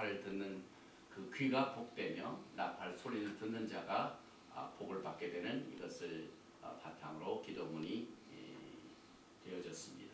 나팔을 듣는 그 귀가 복되며 나팔 소리를 듣는 자가 복을 받게 되는 이것을 바탕으로 기도문이 되어졌습니다.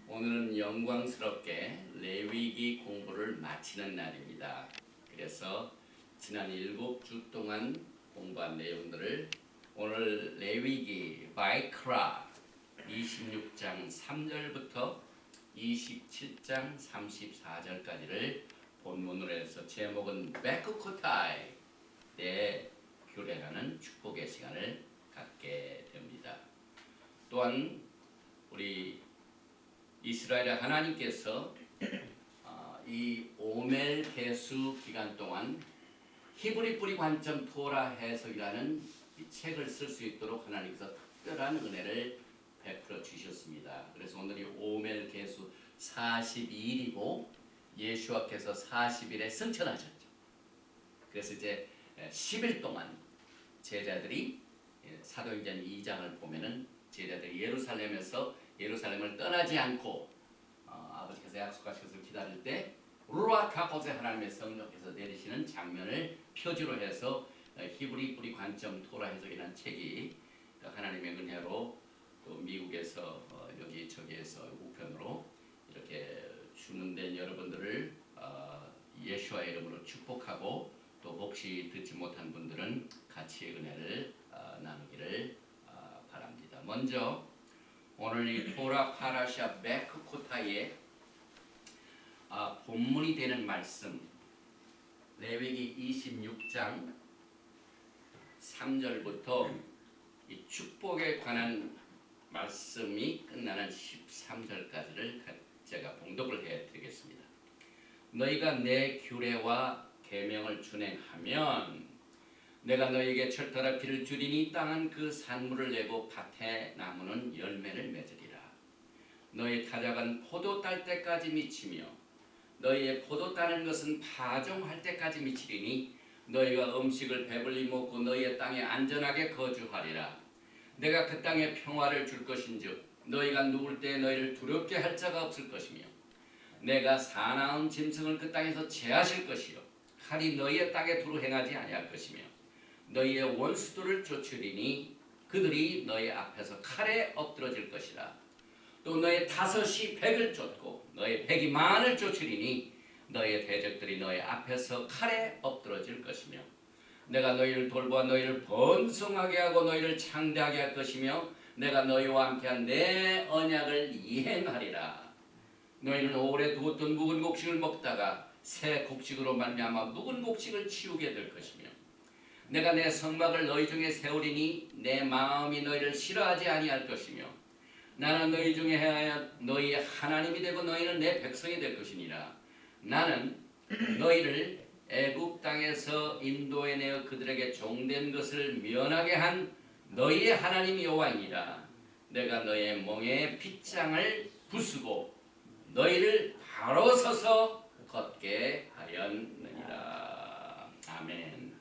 오늘은 영광스럽게 레위기 공부를 마치는 날입니다. 그래서 지난 7주 동안 공부한 내용들을 오늘 레위기 바이크라 26장 3절부터 27장 34절까지를 본문으로 해서 제목은 베크코타이 내 규례라는 축복의 시간을 갖게 됩니다. 또한 우리 이스라엘의 하나님께서 이 오멜 개수 기간 동안 히브리 뿌리 관점 토라 해석이라는 이 책을 쓸 수 있도록 하나님께서 특별한 은혜를 베풀어 주셨습니다. 그래서 오늘이 오멜 개수 42일이고 예수와께서 40일에 승천하셨죠. 그래서 이제 10일 동안 제자들이 사도행전 2장을 보면은 제자들이 예루살렘을 떠나지 않고 아버지께서 약속하신 것을 기다릴 때 루아카 호세 하나님의 성령께서 내리시는 장면을 표지로 해서 히브리 뿌리 관점 토라 해석이라는 책이 하나님의 은혜로 또 미국에서 여기저기에서 우편으로 이렇게 주문된 여러분들을 예수와의 이름으로 축복하고 또 혹시 듣지 못한 분들은 같이 은혜를 나누기를 바랍니다. 먼저 오늘 이 토라 파라샤 베크코타의 본문이 되는 말씀 레위기 26장 3절부터 이 축복에 관한 말씀이 끝나는 13절까지를 제가 봉독을 해드리겠습니다. 너희가 내 규례와 계명을 준행하면 내가 너희에게 철터라 비를 주리니 땅은 그 산물을 내고 밭에 나무는 열매를 맺으리라. 너희 타작은 포도 딸 때까지 미치며 너희의 포도 따는 것은 파종할 때까지 미치리니 너희가 음식을 배불리 먹고 너희의 땅에 안전하게 거주하리라. 내가 그 땅에 평화를 줄 것인즉 너희가 누울 때 너희를 두렵게 할 자가 없을 것이며 내가 사나운 짐승을 그 땅에서 제하실 것이요 칼이 너희의 땅에 두루 행하지 아니할 것이며 너희의 원수들을 쫓으리니 그들이 너희 앞에서 칼에 엎드러질 것이라. 또 너희 다섯이 백을 쫓고 너희 백이 만을 쫓으리니 너희의 대적들이 너희 앞에서 칼에 엎드러질 것이며 내가 너희를 돌보아 너희를 번성하게 하고 너희를 창대하게 할 것이며 내가 너희와 함께한 내 언약을 이행하리라. 너희는 오래 두었던 묵은 곡식을 먹다가 새 곡식으로 말미암아 묵은 곡식을 치우게 될 것이며 내가 내 성막을 너희 중에 세우리니 내 마음이 너희를 싫어하지 아니할 것이며 나는 너희 중에 행하여 너희의 하나님이 되고 너희는 내 백성이 될 것이니라. 나는 너희를 애굽 땅에서 인도해내어 그들에게 종된 것을 면하게 한 너희의 하나님 여호와이니라. 내가 너희의 멍에 빗장을 부수고 너희를 바로 서서 걷게 하였느니라. 아멘.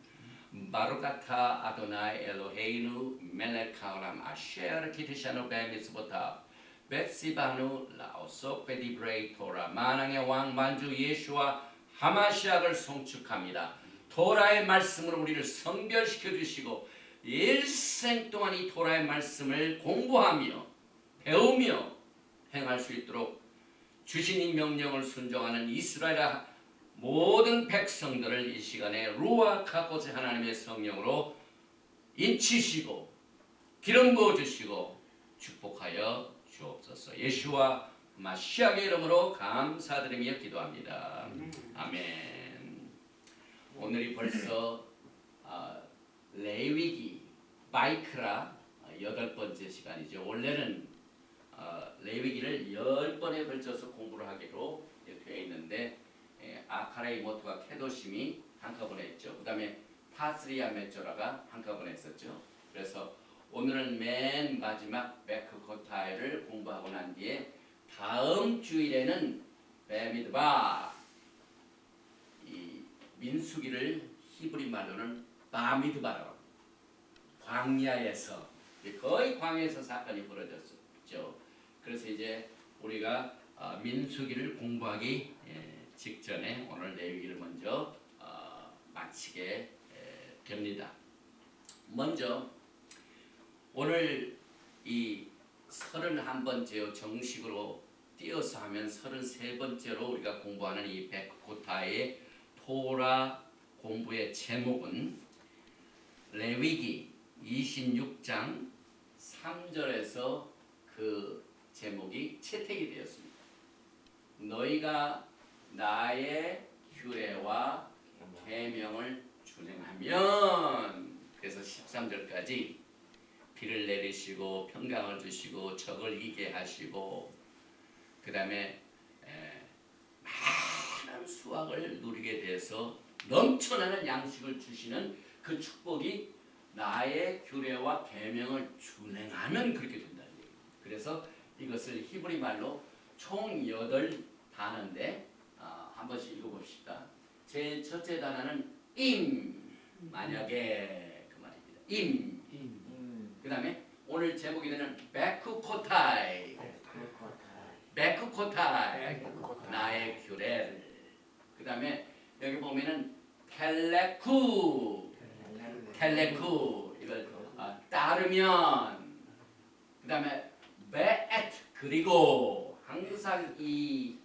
바루카타 아도나이 엘로헤이누 멜렉 하오람 아셰르 키티샤노 베미스보타 베시바누 라오소 베디브레이 토라. 만왕의 왕 만주 예수와 하마시아를 송축합니다. 토라의 말씀으로 우리를 성별시켜 주시고 일생 동안 이 토라의 말씀을 공부하며 배우며 행할 수 있도록 주신 이 명령을 순종하는 이스라엘 모든 백성들을 이 시간에 루아카 하코세 하나님의 성령으로 인치시고 기름 부어주시고 축복하여 주옵소서. 예수와 마시아의 이름으로 감사드리며 기도합니다. 아멘. 오늘이 벌써 레위기 바이크라 8번째 시간이죠. 원래는 레위기를 10번에 걸쳐서 공부를 하기로 되어 있는데 아카라이 모토가 케도심이 한꺼번에 했죠. 그 다음에 파스리아 메조라가 한꺼번에 했었죠. 그래서 오늘은 맨 마지막 베크코타이를 공부하고 난 뒤에 다음 주일에는 베미드바, 이 민수기를 히브리 말로는 바미드바라고, 광야에서, 거의 광야에서 사건이 벌어졌죠. 그래서 이제 우리가 민수기를 공부하기 직전에 오늘 레위기를 먼저 마치게 됩니다. 먼저 오늘 이 31번째요. 정식으로 띄어서 하면 33번째로 우리가 공부하는 이 베크코타의 토라 공부의 제목은 레위기 26장 3절에서 그 제목이 채택이 되었습니다. 너희가 나의 규례와 계명을 준행하면, 그래서 13절까지 비를 내리시고 평강을 주시고 적을 이기게 하시고 그 다음에 많은 수확을 누리게 돼서 넘쳐나는 양식을 주시는 그 축복이 나의 규례와 계명을 준행하면 그렇게 된다는 얘기예요. 그래서 이것을 히브리 말로 총 8단어인데 한 번씩 읽어봅시다. 제 첫째 단어는 만약에 그 말입니다. 그 다음에 오늘 제목이 되는 베크코타이, 나의 규례를. 그 다음에 여기 보면은 텔레쿠 이걸 따르면. 그 다음에 베에트, 그리고 항상 이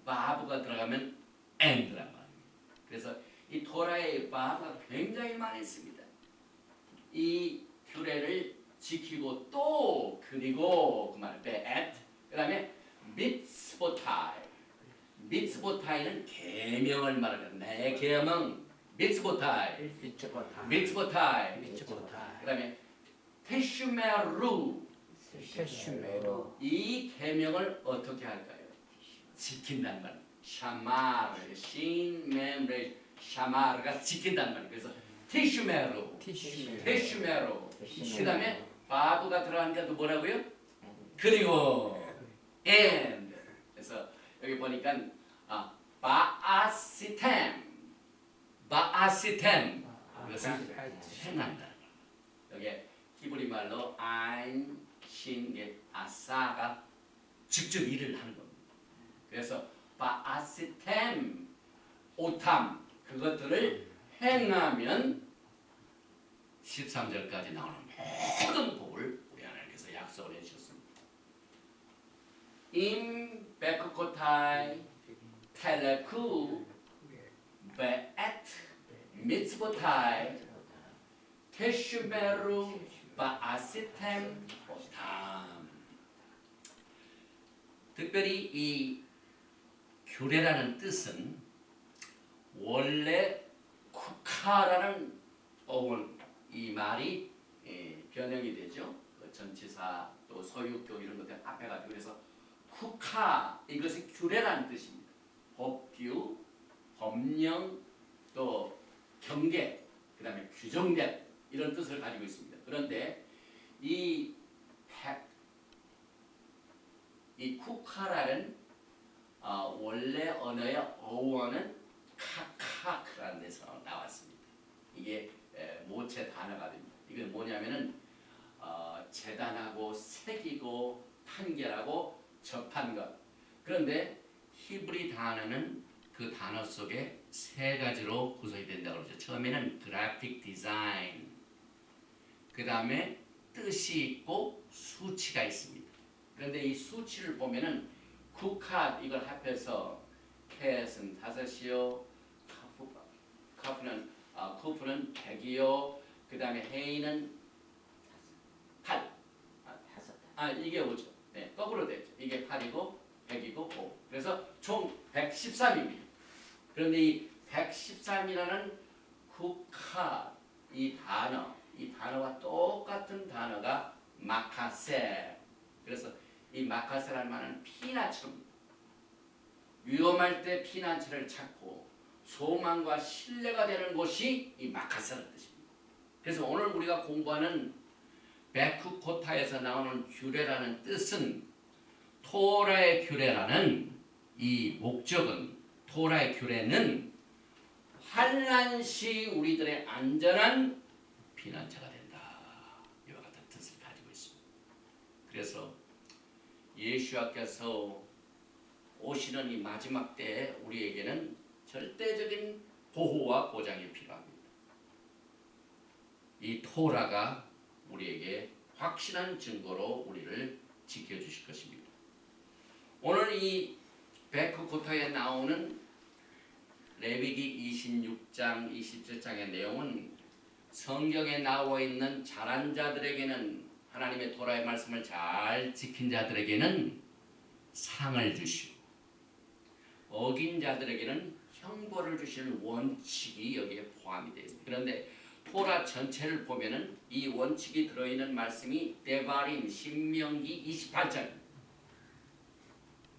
바브가 들어가면 엔드란 말입니다. 그래서 이 토라의 바브가 굉장히 많이 있습니다. 이 규례를 지키고 또 그리고 그 말 베에트. 그 다음에 미츠보타이는 계명을 말하는, 내 계명 미츠보타이. 그 다음에 테슈메루, 이 계명을 어떻게 할까요? 지킨다는 말. 샤마르, 신메르, 샤마르가 지킨다는 말. 그래서 테슈메루. 그 다음에 바브가 들어가니까 또 뭐라고요? 그리고 and. 그래서 여기 보니까 바아시템, 이것은 행한다. 여기 히브리 말로 아인, 신, 아사가 직접 일을 하는 겁니다. 그래서 바아시템, 오탐, 그것들을 행하면 13절까지 나오는 모든 복을 우리 하나님께서 약속을 해주셨습니다. 임 베크코타이 텔레쿠 베에트 미츠보타이 테슈베루 바아시템 오탐. 특별히 이 규례라는 뜻은 원래 쿠카라는 이 말이 변형이 되죠. 그 전치사 또 소유격 이런 것들 앞에 가지고, 그래서 쿠카, 이것이 규례라는 뜻입니다. 법규, 법령, 또 경계, 그 다음에 규정된 이런 뜻을 가지고 있습니다. 그런데 이 쿠카라는 원래 언어의 어원은 카카크라는 데서 나왔습니다. 이게 모체 단어가 됩니다. 이건 뭐냐면은 재단하고 새기고 판결하고 접한 것. 그런데 히브리 단어는 그 단어 속에 세 가지로 구성이 된다고 그러죠. 처음에는 그래픽 디자인, 그 다음에 뜻이 있고 수치가 있습니다. 그런데 이 수치를 보면은 쿠캇 이걸 합해서 캣은 5이요, 쿠프는 100이요, 그 다음에 헤이는 8. 이게 5죠. 네, 거꾸로 됐죠. 이게 8이고 100이고 5. 그래서 총 113입니다. 그런데 이 113이라는 쿠캇 이 단어와 똑같은 단어가 마카세. 그래서 이 마카세라는 말은 피나처럼 위험할 때 피난처를 찾고 소망과 신뢰가 되는 곳이 이 마카세라는 뜻입니다. 그래서 오늘 우리가 공부하는 베크코타에서 나오는 규례라는 뜻은 토라의 규례라는 이 목적은 토라의 규례는 환난 시 우리들의 안전한 피난처가 된다. 이와 같은 뜻을 가지고 있습니다. 그래서 예수님께서 오시는 이 마지막 때에 우리에게는 절대적인 보호와 보장이 필요합니다. 이 토라가 우리에게 확실한 증거로 우리를 지켜주실 것입니다. 오늘 이 베크코타에 나오는 레위기 26장, 27장의 내용은 성경에 나와 있는 잘한 자들에게는 하나님의 토라의 말씀을 잘 지킨 자들에게는 상을 주시고 어긴 자들에게는 형벌을 주시는 원칙이 여기에 포함이 되어 있습니다. 그런데 토라 전체를 보면은 이 원칙이 들어있는 말씀이 데바림 신명기 28장.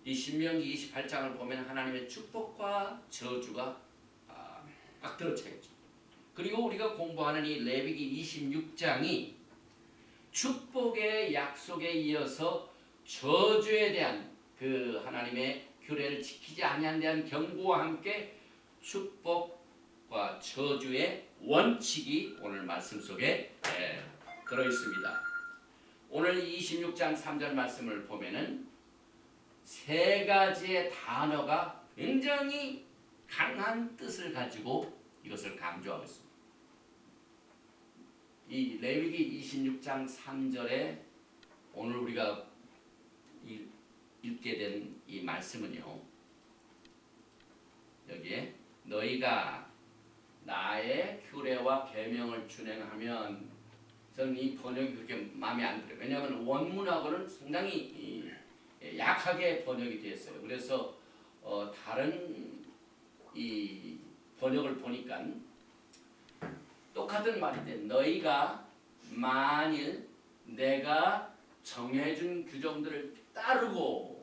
이 신명기 28장을 보면 하나님의 축복과 저주가 딱 들어차 있죠. 그리고 우리가 공부하는 이 레위기 26장이 축복의 약속에 이어서 저주에 대한 그 하나님의 규례를 지키지 아니한 대한 경고와 함께 축복과 저주의 원칙이 오늘 말씀 속에 들어 있습니다. 오늘 26장 3절 말씀을 보면은 세 가지의 단어가 굉장히 강한 뜻을 가지고 이것을 강조하고 있습니다. 이 레위기 26장 3절에 오늘 우리가 읽게 된 이 말씀은요. 여기에 너희가 나의 규례와 계명을 준행하면 저는 이 번역이 그렇게 마음에 안 들어요. 왜냐하면 원문하고는 상당히 약하게 번역이 되었어요. 그래서 다른 이 번역을 보니까 똑같은 말인데 너희가 만일 내가 정해준 규정들을 따르고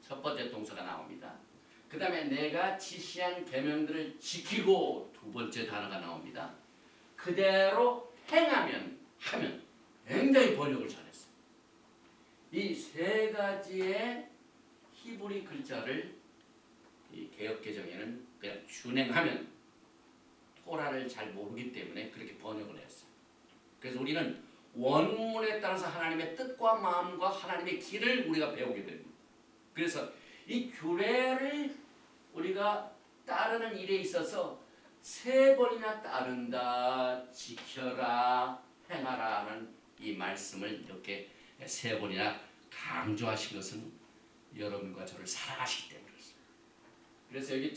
첫 번째 동사가 나옵니다. 그 다음에 내가 지시한 계명들을 지키고 두 번째 단어가 나옵니다. 그대로 하면 굉장히 번역을 잘했어요. 이 세 가지의 히브리 글자를 이 개역개정에는 그냥 준행하면 토라를 잘 모르기 때문에 그렇게 번역을 했어요. 그래서 우리는 원문에 따라서 하나님의 뜻과 마음과 하나님의 길을 우리가 배우게 됩니다. 그래서 이 규례를 우리가 따르는 일에 있어서 세 번이나 따른다, 지켜라, 행하라는 이 말씀을 이렇게 세 번이나 강조하신 것은 여러분과 저를 사랑하시기 때문에 그렇습니다. 그래서 여기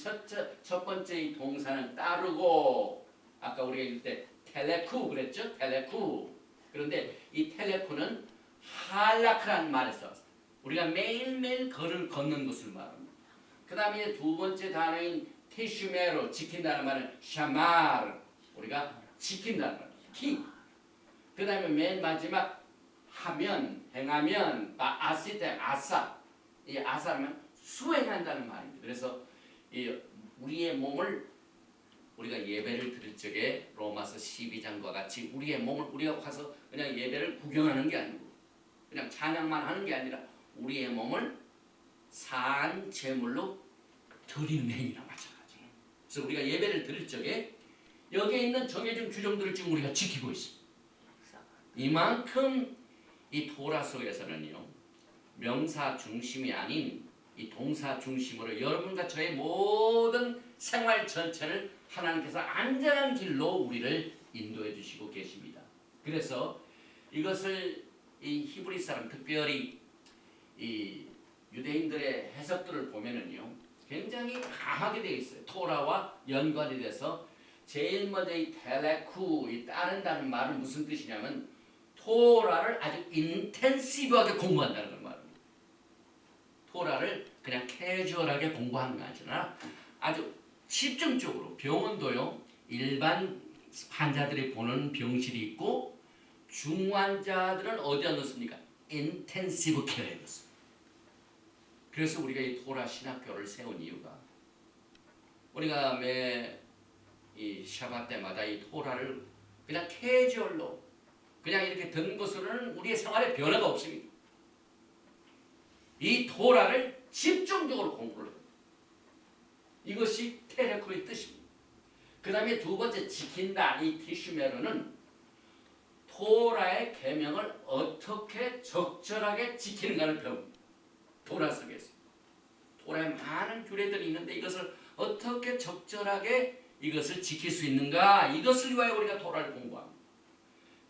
첫 번째 이 동사는 따르고 아까 우리가 읽을 때 텔레쿠 그랬죠? 텔레쿠. 그런데 이 텔레쿠는 할라크라는 말에서 우리가 매일매일 걸을 걷는 것을 말합니다. 그 다음에 두 번째 단어인 티슈메로 지킨다는 말은 샤마르 우리가 지킨다는 말입니다. 그 다음에 맨 마지막 하면 행하면 아시테 아사 이 아사는 수행한다는 말입니다. 그래서 이 우리의 몸을 우리가 예배를 드릴 적에 로마서 12장과 같이 우리의 몸을 우리가 가서 그냥 예배를 구경하는 게 아니고 그냥 찬양만 하는 게 아니라 우리의 몸을 산 제물로 드리는 행위나 마찬가지예요. 그래서 우리가 예배를 드릴 적에 여기에 있는 정해진 규정들을 지금 우리가 지키고 있습니다. 이만큼 이 토라 속에서는요, 명사 중심이 아닌 이 동사 중심으로 여러분과 저의 모든 생활 전체를 하나님께서 안전한 길로 우리를 인도해 주시고 계십니다. 그래서 이것을 이 히브리 사람, 특별히 이 유대인들의 해석들을 보면은요, 굉장히 강하게 되어 있어요. 토라와 연관이 돼서 제일 먼저 이 텔레쿠, 이 따른다는 말은 무슨 뜻이냐면 토라를 아주 인텐시브하게 공부한다는 걸 말합니다. 토라를 그냥 캐주얼하게 공부하는 게 아니라 아주 집중적으로. 병원도요, 일반 환자들이 보는 병실이 있고 중환자들은 어디에 넣습니까? 인텐시브 케어에 넣습니다. 그래서 우리가 이 토라 신학교를 세운 이유가 우리가 매 이 샤bat 때마다 이 토라를 그냥 캐주얼로 그냥 이렇게 듣는 것으로는 우리의 생활에 변화가 없습니다. 이 토라를 집중적으로 공부를 합니다. 이것이 테레코의 뜻입니다. 그 다음에 두 번째 지킨다. 이 티슈메로는 토라의 계명을 어떻게 적절하게 지키는가를 배웁니다. 토라 속에서. 토라에 많은 규례들이 있는데 이것을 어떻게 적절하게 이것을 지킬 수 있는가, 이것을 위하여 우리가 토라를 공부합니다.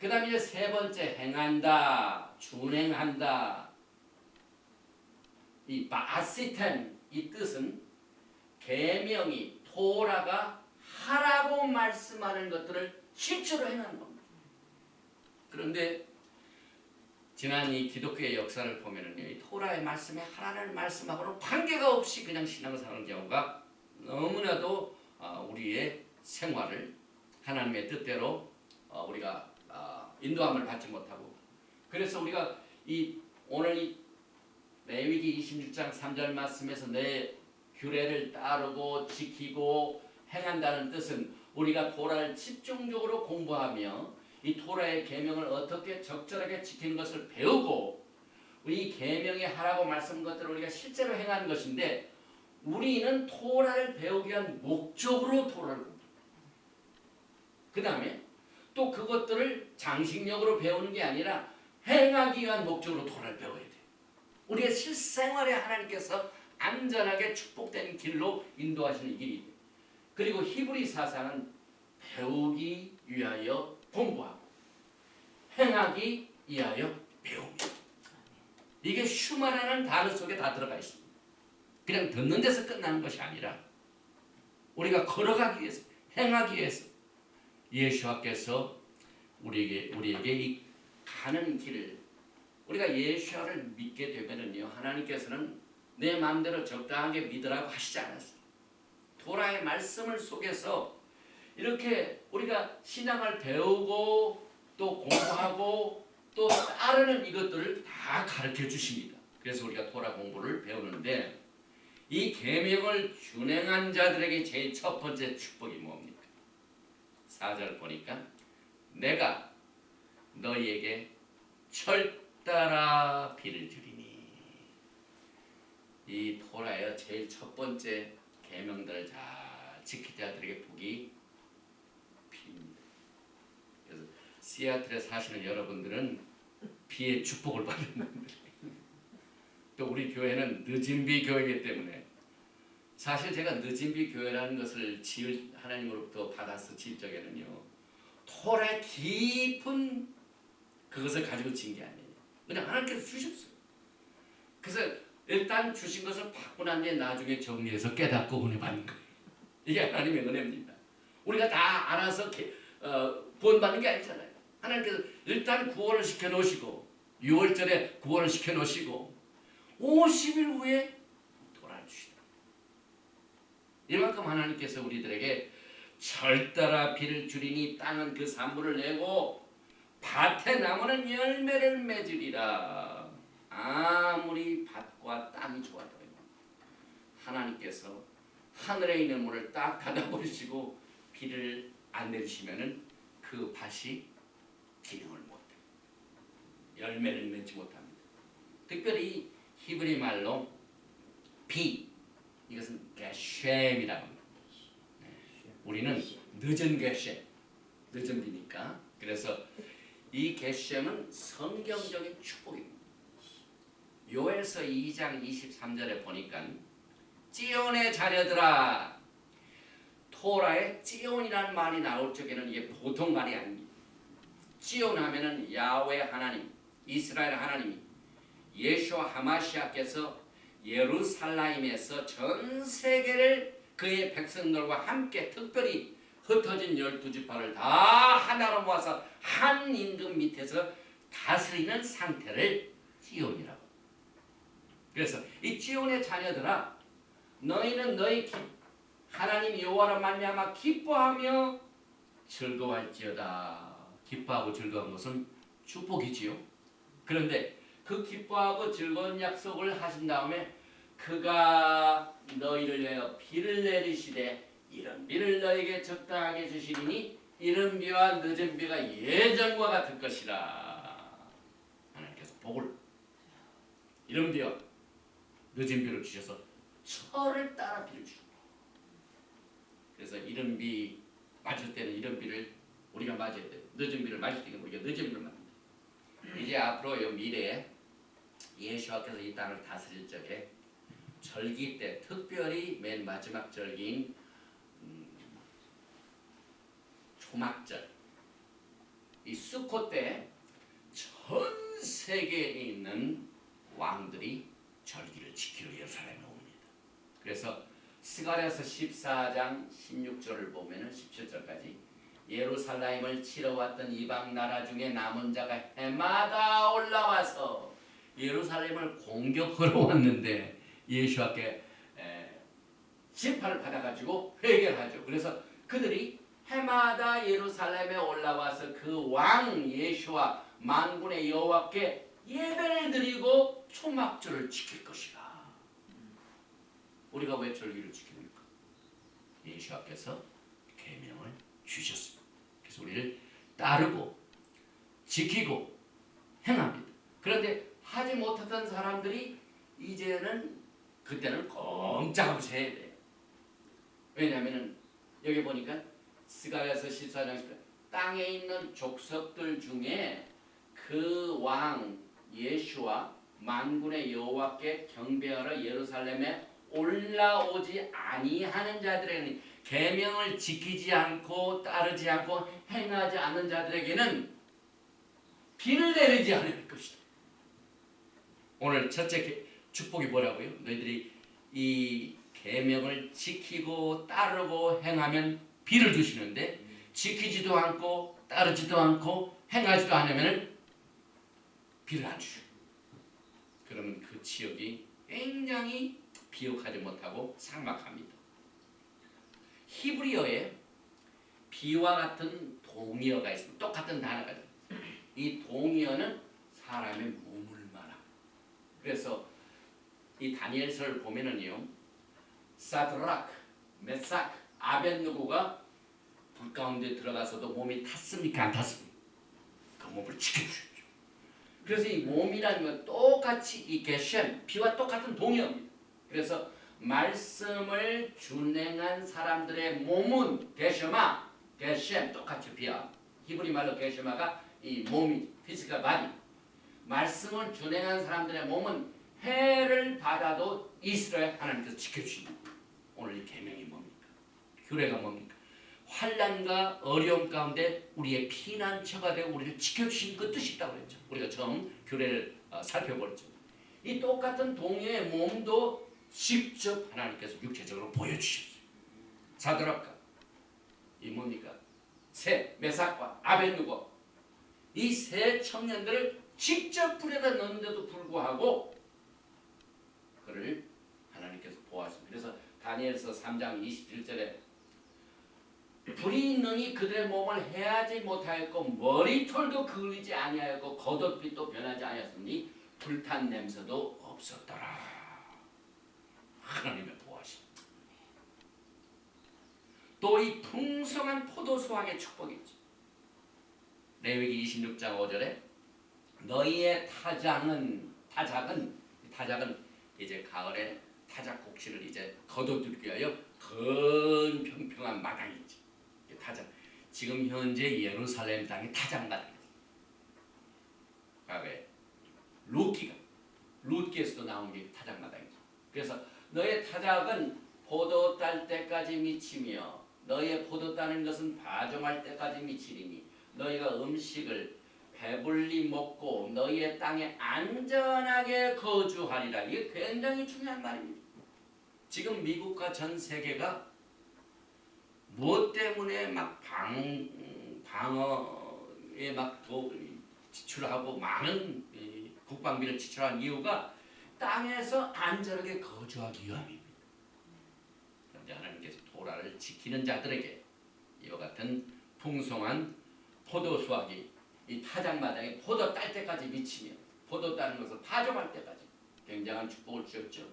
그 다음에 이제 세 번째 행한다, 준행한다. 이 바시텐, 이 뜻은 계명이 토라가 하라고 말씀하는 것들을 실제로 행하는 겁니다. 그런데 지난 이 기독교의 역사를 보면은요, 이 토라의 말씀에 하라는 말씀하고는 관계가 없이 그냥 신앙생활하는 경우가 너무나도 우리의 생활을 하나님의 뜻대로 우리가 인도함을 받지 못하고, 그래서 우리가 오늘 이 레위기 26장 3절 말씀에서 내 규례를 따르고 지키고 행한다는 뜻은 우리가 토라를 집중적으로 공부하며 이 토라의 계명을 어떻게 적절하게 지키는 것을 배우고 이 계명에 하라고 말씀한 것들을 우리가 실제로 행하는 것인데, 우리는 토라를 배우기 위한 목적으로 토라를 공부합니다. 그 다음에 또 그것들을 장식력으로 배우는 게 아니라 행하기 위한 목적으로 토라를 배워야 돼요. 우리의 실생활에 하나님께서 안전하게 축복된 길로 인도하시는 길이. 그리고 히브리 사상은 배우기 위하여 공부하고 행하기 위하여 배웁니다. 이게 슈마라는 단어 속에 다 들어가 있습니다. 그냥 듣는 데서 끝나는 것이 아니라 우리가 걸어가기 위해서, 행하기 위해서 예수와께서 우리에게 이 가는 길을, 우리가 예수를 믿게 되면은요, 하나님께서는 내 마음대로 적당하게 믿으라고 하시지 않았어요. 토라의 말씀을 속에서 이렇게 우리가 신앙을 배우고 또 공부하고 또 따르는 이것들을 다 가르쳐 주십니다. 그래서 우리가 토라 공부를 배우는데, 이 계명을 준행한 자들에게 제일 첫 번째 축복이 뭡니까? 4절 보니까 내가 너희에게 철따라 비를 주리니. 이 토라의 제일 첫 번째 계명들을 잘 지킬 자들에게 복이 비입니다. 그래서 시애틀에 사시는 여러분들은 비의 축복을 받는 분들. 또 우리 교회는 늦은비 교회이기 때문에, 사실 제가 늦은비 교회라는 것을 하나님으로부터 받아서 지을 적에는요, 토라의 깊은 그것을 가지고 지은 게 아니에요. 그냥 하나님께서 주셨어요. 그래서 일단 주신 것을 받고 난 뒤에 나중에 정리해서 깨닫고 은혜 받는 거예요. 이게 하나님의 은혜입니다. 우리가 다 알아서 구원받는 게 아니잖아요. 하나님께서 일단 구원을 시켜놓으시고 6월절에 구원을 시켜놓으시고 50일 후에 돌아주시다. 이만큼 하나님께서 우리들에게 철따라 비를 주리니 땅은 그 산물을 내고 밭의 나무는 열매를 맺으리라. 아무리 밭과 땅이 좋아도 하나님께서 하늘에 있는 문을 딱 닫아버리시고 비를 안 내리시면은 그 밭이 기능을 못해. 열매를 맺지 못합니다. 특별히 히브리 말로 비, 이것은 게셴이라고 합니다. 우리는 늦은 게셴, 늦은 비니까. 그래서 이 게셴은 성경적인 축복입니다. 요엘서 2장 23절에 보니까 찌온의 자녀들아, 토라에 찌온이라는 말이 나올 적에는 이게 보통 말이 아닙니다. 찌온 하면은 야훼 하나님, 이스라엘 하나님이 예수와 하마시아께서 예루살렘에서 전 세계를 그의 백성들과 함께 특별히 흩어진 12지파를 다 하나로 모아서 한 임금 밑에서 다스리는 상태를 찌온이라고. 그래서 이 찌온의 자녀들아, 너희는 너희 하나님 여호와로 말미암아 기뻐하며 즐거워할지어다. 기뻐하고 즐거운 것은 축복이지요. 그런데 그 기뻐하고 즐거운 약속을 하신 다음에 그가 너희를 위하여 비를 내리시되 이른 비를 너희에게 적당하게 주시리니 이른 비와 늦은 비가 예전과 같을 것이라. 하나님께서 복을 이른 비와 늦은 비를 주셔서 철을 따라 비를 주십니다. 그래서 이른 비 맞을 때는 이른 비를 우리가 맞아야 돼요. 늦은 비를 맞을 때는 우리가 늦은 비를 맞는다. 이제 앞으로 요 미래에 예수와께서 이 땅을 다스릴 적에 절기 때, 특별히 맨 마지막 절기인 초막절, 이 수코 때 전 세계에 있는 왕들이 절기를 지키러 예루살렘에 옵니다. 그래서 스가랴서 14장 16절을 보면은 17절까지 예루살렘을 치러 왔던 이방 나라 중에 남은 자가 해마다 올라와서 예루살렘을 공격하러 왔는데 예수와께 심판을 받아가지고 회개하죠. 그래서 그들이 해마다 예루살렘에 올라와서 그 왕 예수와 만군의 여호와께 예배를 드리고 초막절을 지킬 것이라. 우리가 왜 절기를 지킵니까? 예수와께서 계명을 주셨습니다. 그래서 우리를 따르고 지키고 행합니다. 그런데 하지 못했던 사람들이 이제는 그때는 꼼짝없이 해야 돼요. 왜냐하면 여기 보니까 스가랴서 14장 10절 땅에 있는 족속들 중에 그 왕 예수와 만군의 여호와께 경배하러 예루살렘에 올라오지 아니하는 자들에게는 계명을 지키지 않고 따르지 않고 행하지 않는 자들에게는 비를 내리지 않을 것이다. 오늘 첫째 축복이 뭐라고요? 너희들이 이 계명을 지키고 따르고 행하면 비를 주시는데 지키지도 않고 따르지도 않고 행하지도 않으면 비를 안 주셔. 그러면 그 지역이 굉장히 비옥하지 못하고 삭막합니다. 히브리어에 비와 같은 동의어가 있습니다. 똑같은 단어가 있습니다. 이 동의어는 사람의 몸을 말합니다. 그래서 이 다니엘서를 보면은요, 사드락, 메삭, 아벳느고가 불 가운데 들어가서도 몸이 탔습니까? 안 탔습니까? 그 몸을 지켜주셨죠. 그래서 이 몸이라는 건 똑같이 이 게셴, 비와 똑같은 동의어입니다. 그래서 말씀을 준행한 사람들의 몸은 게셔마, 게셴 똑같이 비야. 히브리 말로 게셔마가 이 몸이 피지컬 바디. 말씀을 준행한 사람들의 몸은 해를 받아도 이스라엘 하나님께서 지켜주신다. 오늘 이 계명이 뭡니까? 규례가 뭡니까? 환난과 어려움 가운데 우리의 피난처가 되고 우리를 지켜주신 그 뜻이 있다고 그랬죠. 우리가 처음 규례를 살펴보았죠. 이 똑같은 동의의 몸도 직접 하나님께서 육체적으로 보여주셨어요. 사드락과 이 뭡니까? 새 메삭과 아벳느고 이 세 청년들을 직접 불에다 넣는데도 불구하고 그를 하나님께서 보았습니다. 그래서 다니엘서 3장 27절에 불이 능히 그들의 몸을 해하지 못하였고 머리털도 그을리지 아니하였고 겉옷빛도 변하지 아니하였으니 불탄 냄새도 없었더라. 하나님의 보호하심. 또 이 풍성한 포도 수확의 축복이 있죠. 레위기 26장 5절에 너희의 타작은 이제 가을에 타작 곡식을 이제 거둬들기 위하여 건 평평한 마당이 있지. 타작. 지금 현재 예루살렘 땅이 타작 마당이에요. 과거에 룻기에서도 나온 게 타작 마당이죠. 그래서 너의 타작은 포도 딸 때까지 미치며 너의 포도 따는 것은 바종할 때까지 미치리니 너희가 음식을 배불리 먹고 너희의 땅에 안전하게 거주하리라. 이게 굉장히 중요한 말입니다. 지금 미국과 전 세계가 무엇 때문에 막 방어에 막 지출하고 많은 국방비를 지출한 이유가 땅에서 안전하게 거주하기 위함입니다. 그런데 하나님께서 토라를 지키는 자들에게 이와 같은 풍성한 포도 수확이 이 타작마당에 포도 딸 때까지 미치며 포도 따는 것을 파종할 때까지 굉장한 축복을 주셨죠.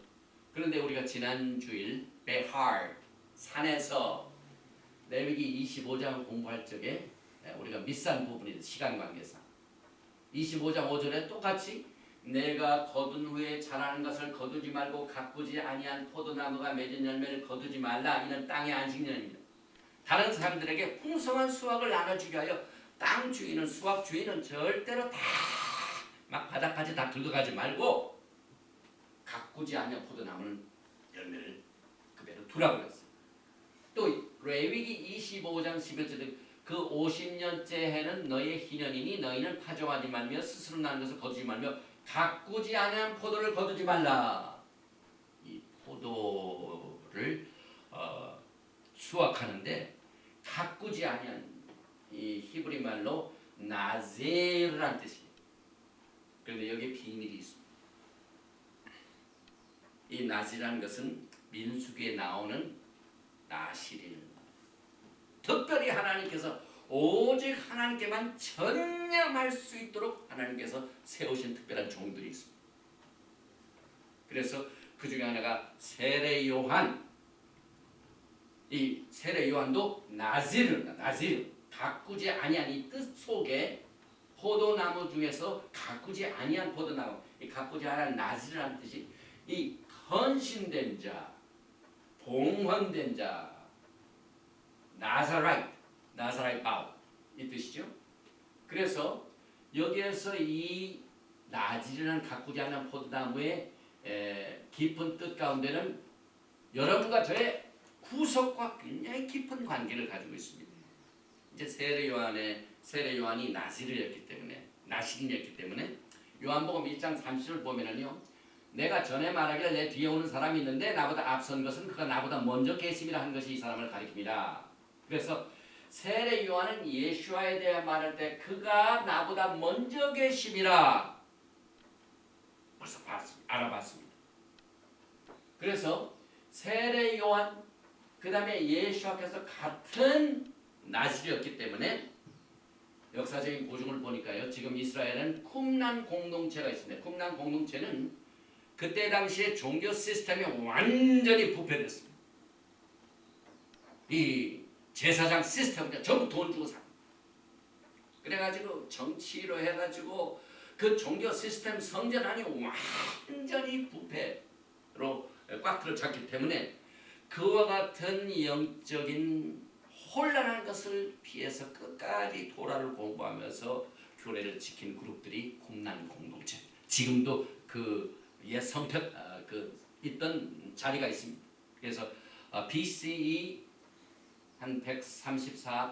그런데 우리가 지난 주일 베할 산에서 레위기 25장을 공부할 적에 우리가 미스한 부분이 시간 관계상 25장 5절에 똑같이 내가 거둔 후에 자라는 것을 거두지 말고 가꾸지 아니한 포도나무가 맺은 열매를 거두지 말라. 이는 땅의 안식년입니다. 다른 사람들에게 풍성한 수확을 나눠주기 위하여 땅 주인은 수확 주인은 절대로 다 막 바닥까지 다 긁어가지 말고 가꾸지 않는 포도나무는 열매를 그대로 두라고 그랬어요. 또 레위기 25장 11절에 그 50년째 해는 너의 희년이니 너희는 파종하지 말며 스스로 나는 것을 거두지 말며 가꾸지 않은 포도를 거두지 말라. 이 포도를 수확하는데 가꾸지 아니한 이 히브리 말로 나제르란 뜻이에요. 그런데 여기에 비밀이 있습니다. 이 나지라는 것은 민수기에 나오는 나실이는 특별히 하나님께서 오직 하나님께만 전념할 수 있도록 하나님께서 세우신 특별한 종들이 있습니다. 그래서 그 중에 하나가 세례 요한. 이 세례 요한도 나질 가꾸지 아니한 이 뜻 속에 포도나무 중에서 가꾸지 아니한 포도나무, 이 가꾸지 아니한 나질이라는 뜻이 이 헌신된 자, 봉헌된 자, 나사라이트 바울 이 뜻이죠. 그래서 여기에서 이 나질이라는 가꾸지 않는 포도나무의 깊은 뜻 가운데는 여러분과 저의 구속과 굉장히 깊은 관계를 가지고 있습니다. 이제 세례 요한이 나실이었기 때문에 요한복음 1장 30절 보면은요. 내가 전에 말하기를 내 뒤에 오는 사람이 있는데 나보다 앞선 것은 그가 나보다 먼저 계심이라 한 것이 이 사람을 가리킵니다. 그래서 세례 요한은 예수와에 대해 말할 때 그가 나보다 먼저 계심이라 벌써 알아봤습니다. 그래서 세례 요한 그 다음에 예수와께서 같은 나실이었기 때문에 역사적인 고증을 보니까요. 지금 이스라엘은 쿰란 공동체가 있습니다. 쿰란 공동체는 그때 당시에 종교 시스템이 완전히 부패됐습니다. 이 제사장 시스템 전부 돈 주고 삽니다. 그래가지고 정치로 해가지고 그 종교 시스템 성전안이 완전히 부패로 꽉 들어찼기 때문에 그와 같은 영적인 혼란한 것을 피해서 끝까지 토라를 공부하면서 교례를 지킨 그룹들이 쿰란 공동체. 지금도 그 옛 성벽 있던 자리가 있습니다. 그래서 BCE 한 134,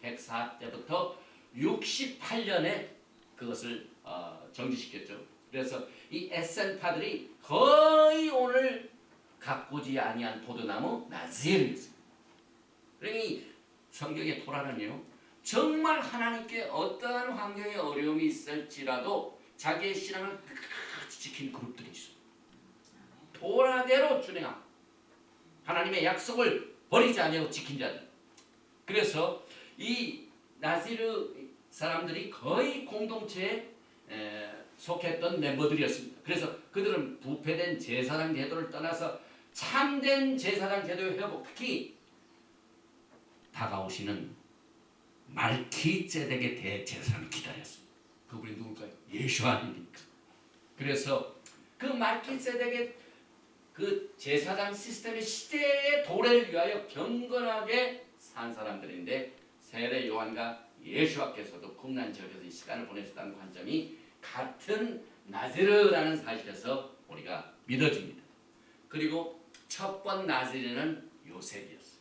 104 때부터 68년에 그것을 정지시켰죠. 그래서 이 에센파들이 거의 오늘 가꾸지 아니한 포도나무 나질이었습니다. 그러니 성경의 토라는요. 정말 하나님께 어떠한 환경에 어려움이 있을지라도 자기의 신앙을 끝까지 지킨 그룹들이 있어요. 토라대로 준행하고 하나님의 약속을 버리지 아니하고 지킨 자들. 그래서 이 나지르 사람들이 거의 공동체에 속했던 멤버들이었습니다. 그래서 그들은 부패된 제사장 제도를 떠나서 참된 제사장 제도의 회복, 특히 다가오시는 말키ጼ덱의 대제사장이 기다렸습니다. 그분이 누굴까요? 예수 아닙니까? 그래서 그 말키ጼ덱의 그 제사장 시스템의 시대의 도래를 위하여 경건하게 산 사람들인데 세례 요한과 예수와께서도 국난 지역에서 이 시간을 보내셨다는 관점이 같은 나즈르라는 사실에서 우리가 믿어집니다. 그리고 첫 번 나즈르는 요셉이었어요.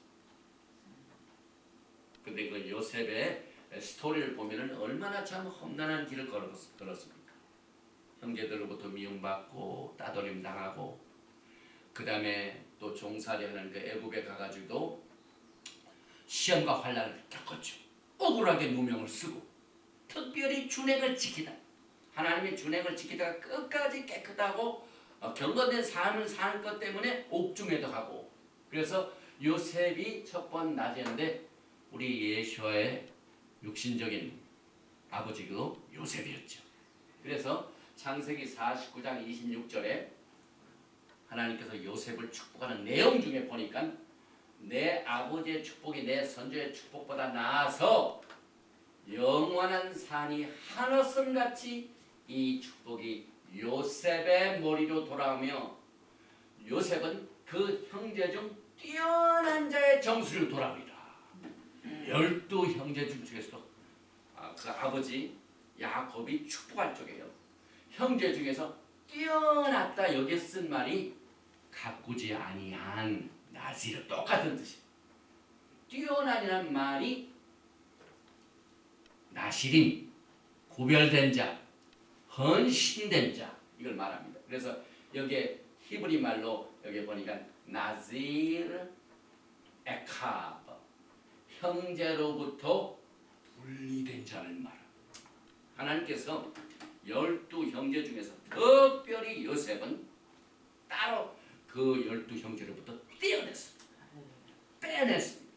근데 그 요셉의 스토리를 보면은 얼마나 참 험난한 길을 걸었습니까? 형제들로부터 미움받고 따돌림 당하고 그 다음에 또 종살이하는 그 애국에 가가지고도 시험과 환난을 겪었죠. 억울하게 누명을 쓰고 특별히 준행을 지키다. 하나님의 준행을 지키다가 끝까지 깨끗하고 경건된 삶을 사는 것 때문에 옥중에도 가고 그래서 요셉이 첫 번 낮이었는데 우리 예수와의 육신적인 아버지도 요셉이었죠. 그래서 창세기 49장 26절에 하나님께서 요셉을 축복하는 내용 중에 보니까 내 아버지의 축복이 내 선조의 축복보다 나아서 영원한 산이 한없음같이 이 축복이 요셉의 머리로 돌아오며 요셉은 그 형제 중 뛰어난 자의 정수를 돌아옵니다. 12형제 중에서도 그 아버지 야곱이 축복할 쪽이에요. 형제 중에서 뛰어났다 여기에 쓴 말이 가꾸지 아니한 나지르 똑같은 뜻이에요. 뛰어난이라는 말이 나시린 구별된 자, 헌신된 자 이걸 말합니다. 그래서 여기에 히브리 말로 여기 보니까 나지르 에카브 형제로부터 분리된 자를 말합니다. 하나님께서 12형제 중에서 특별히 요셉은 따로 그 12형제로부터 떼어냈습니다. 빼냈습니다.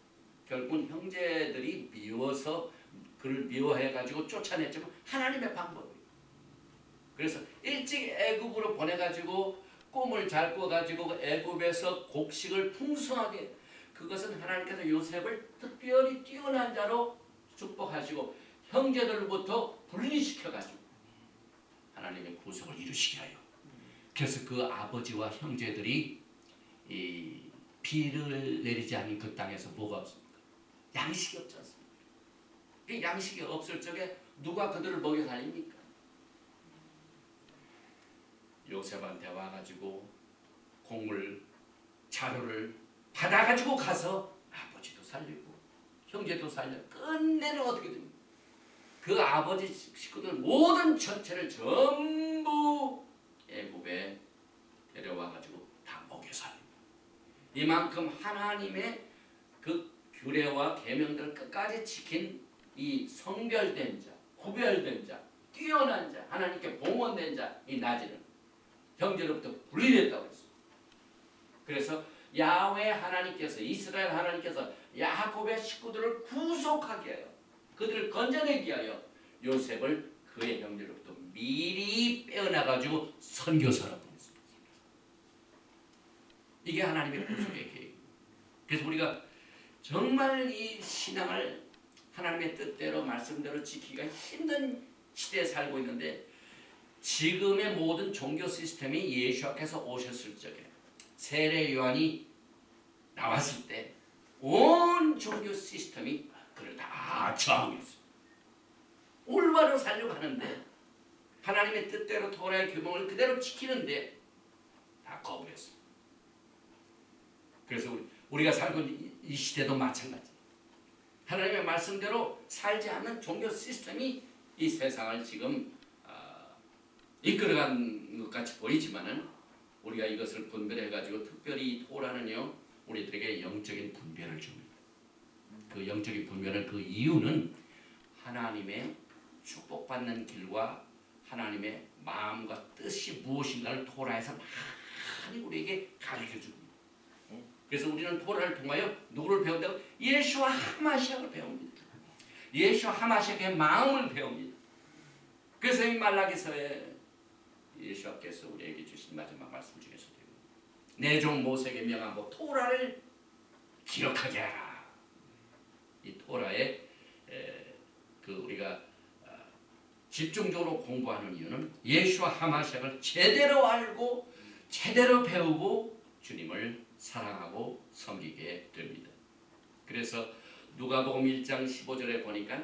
결국은 형제들이 미워서 그를 미워해가지고 쫓아냈지만 하나님의 방법이에요. 그래서 일찍 애굽으로 보내가지고 꿈을 잘 꿔가지고 애굽에서 곡식을 풍성하게 그것은 하나님께서 요셉을 특별히 뛰어난 자로 축복하시고 형제들로부터 분리시켜가지고 하나님의 구속을 이루시게 하여 그래서 그 아버지와 형제들이 이 비를 내리지 않은 그 땅에서 뭐가 없습니까? 양식이 없지 않습니까? 그 양식이 없을 적에 누가 그들을 먹여 살립니까? 요셉한테 와가지고 곡물 자료를 받아가지고 가서 아버지도 살리고 형제도 살려 끝내는 어떻게 됩니까? 그 아버지 식구들 모든 전체를 전부 애굽에 데려와가지고 다 먹여 살립니다. 이만큼 하나님의 그 규례와 계명들을 끝까지 지킨 이 성별된 자, 구별된 자, 뛰어난 자, 하나님께 봉헌된 자, 이 나지는 형제로부터 분리됐다고 했습니다. 그래서 야훼 하나님께서 이스라엘 하나님께서 야곱의 식구들을 구속하게 하여 그들을 건져내기 위하여 요셉을 그의 형제로부터 미리 빼어나가지고 선교사로 보냈습니다. 이게 하나님의 구속의 계획입니다. 그래서 우리가 정말 이 신앙을 하나님의 뜻대로 말씀대로 지키기가 힘든 시대에 살고 있는데 지금의 모든 종교 시스템이 예수께서 오셨을 적에 세례 요한이 나왔을 때 온 종교 시스템이 그를 다 저항했어요. 올바로 살려고 하는데 하나님의 뜻대로 토라의 규범을 그대로 지키는데 다 거부했어요. 그래서 우리가 살고 있는 이 시대도 마찬가지. 하나님의 말씀대로 살지 않는 종교 시스템이 이 세상을 지금 이끌어간 것 같이 보이지만은 우리가 이것을 분별해가지고 특별히 이 토라는요 우리들에게 영적인 분별을 줍니다. 그 영적인 분별은 그 이유는 하나님의 축복받는 길과 하나님의 마음과 뜻이 무엇인가를 토라에서 많이 우리에게 가르쳐 줍니다. 그래서 우리는 토라를 통하여 누구를 배운다고? 예수와 하마시아를 배웁니다. 예수와 하마시아의 마음을 배웁니다. 그래서 이 말라기서에 예수께서 우리에게 주신 마지막 말씀 중에서도 내 종 모세에게 명한 법 토라를 기억하게 하라. 토라의 그 우리가 집중적으로 공부하는 이유는 예수와 하마시아를 제대로 알고 제대로 배우고 주님을 사랑하고 섬기게 됩니다. 그래서 누가복음 1장 15절에 보니까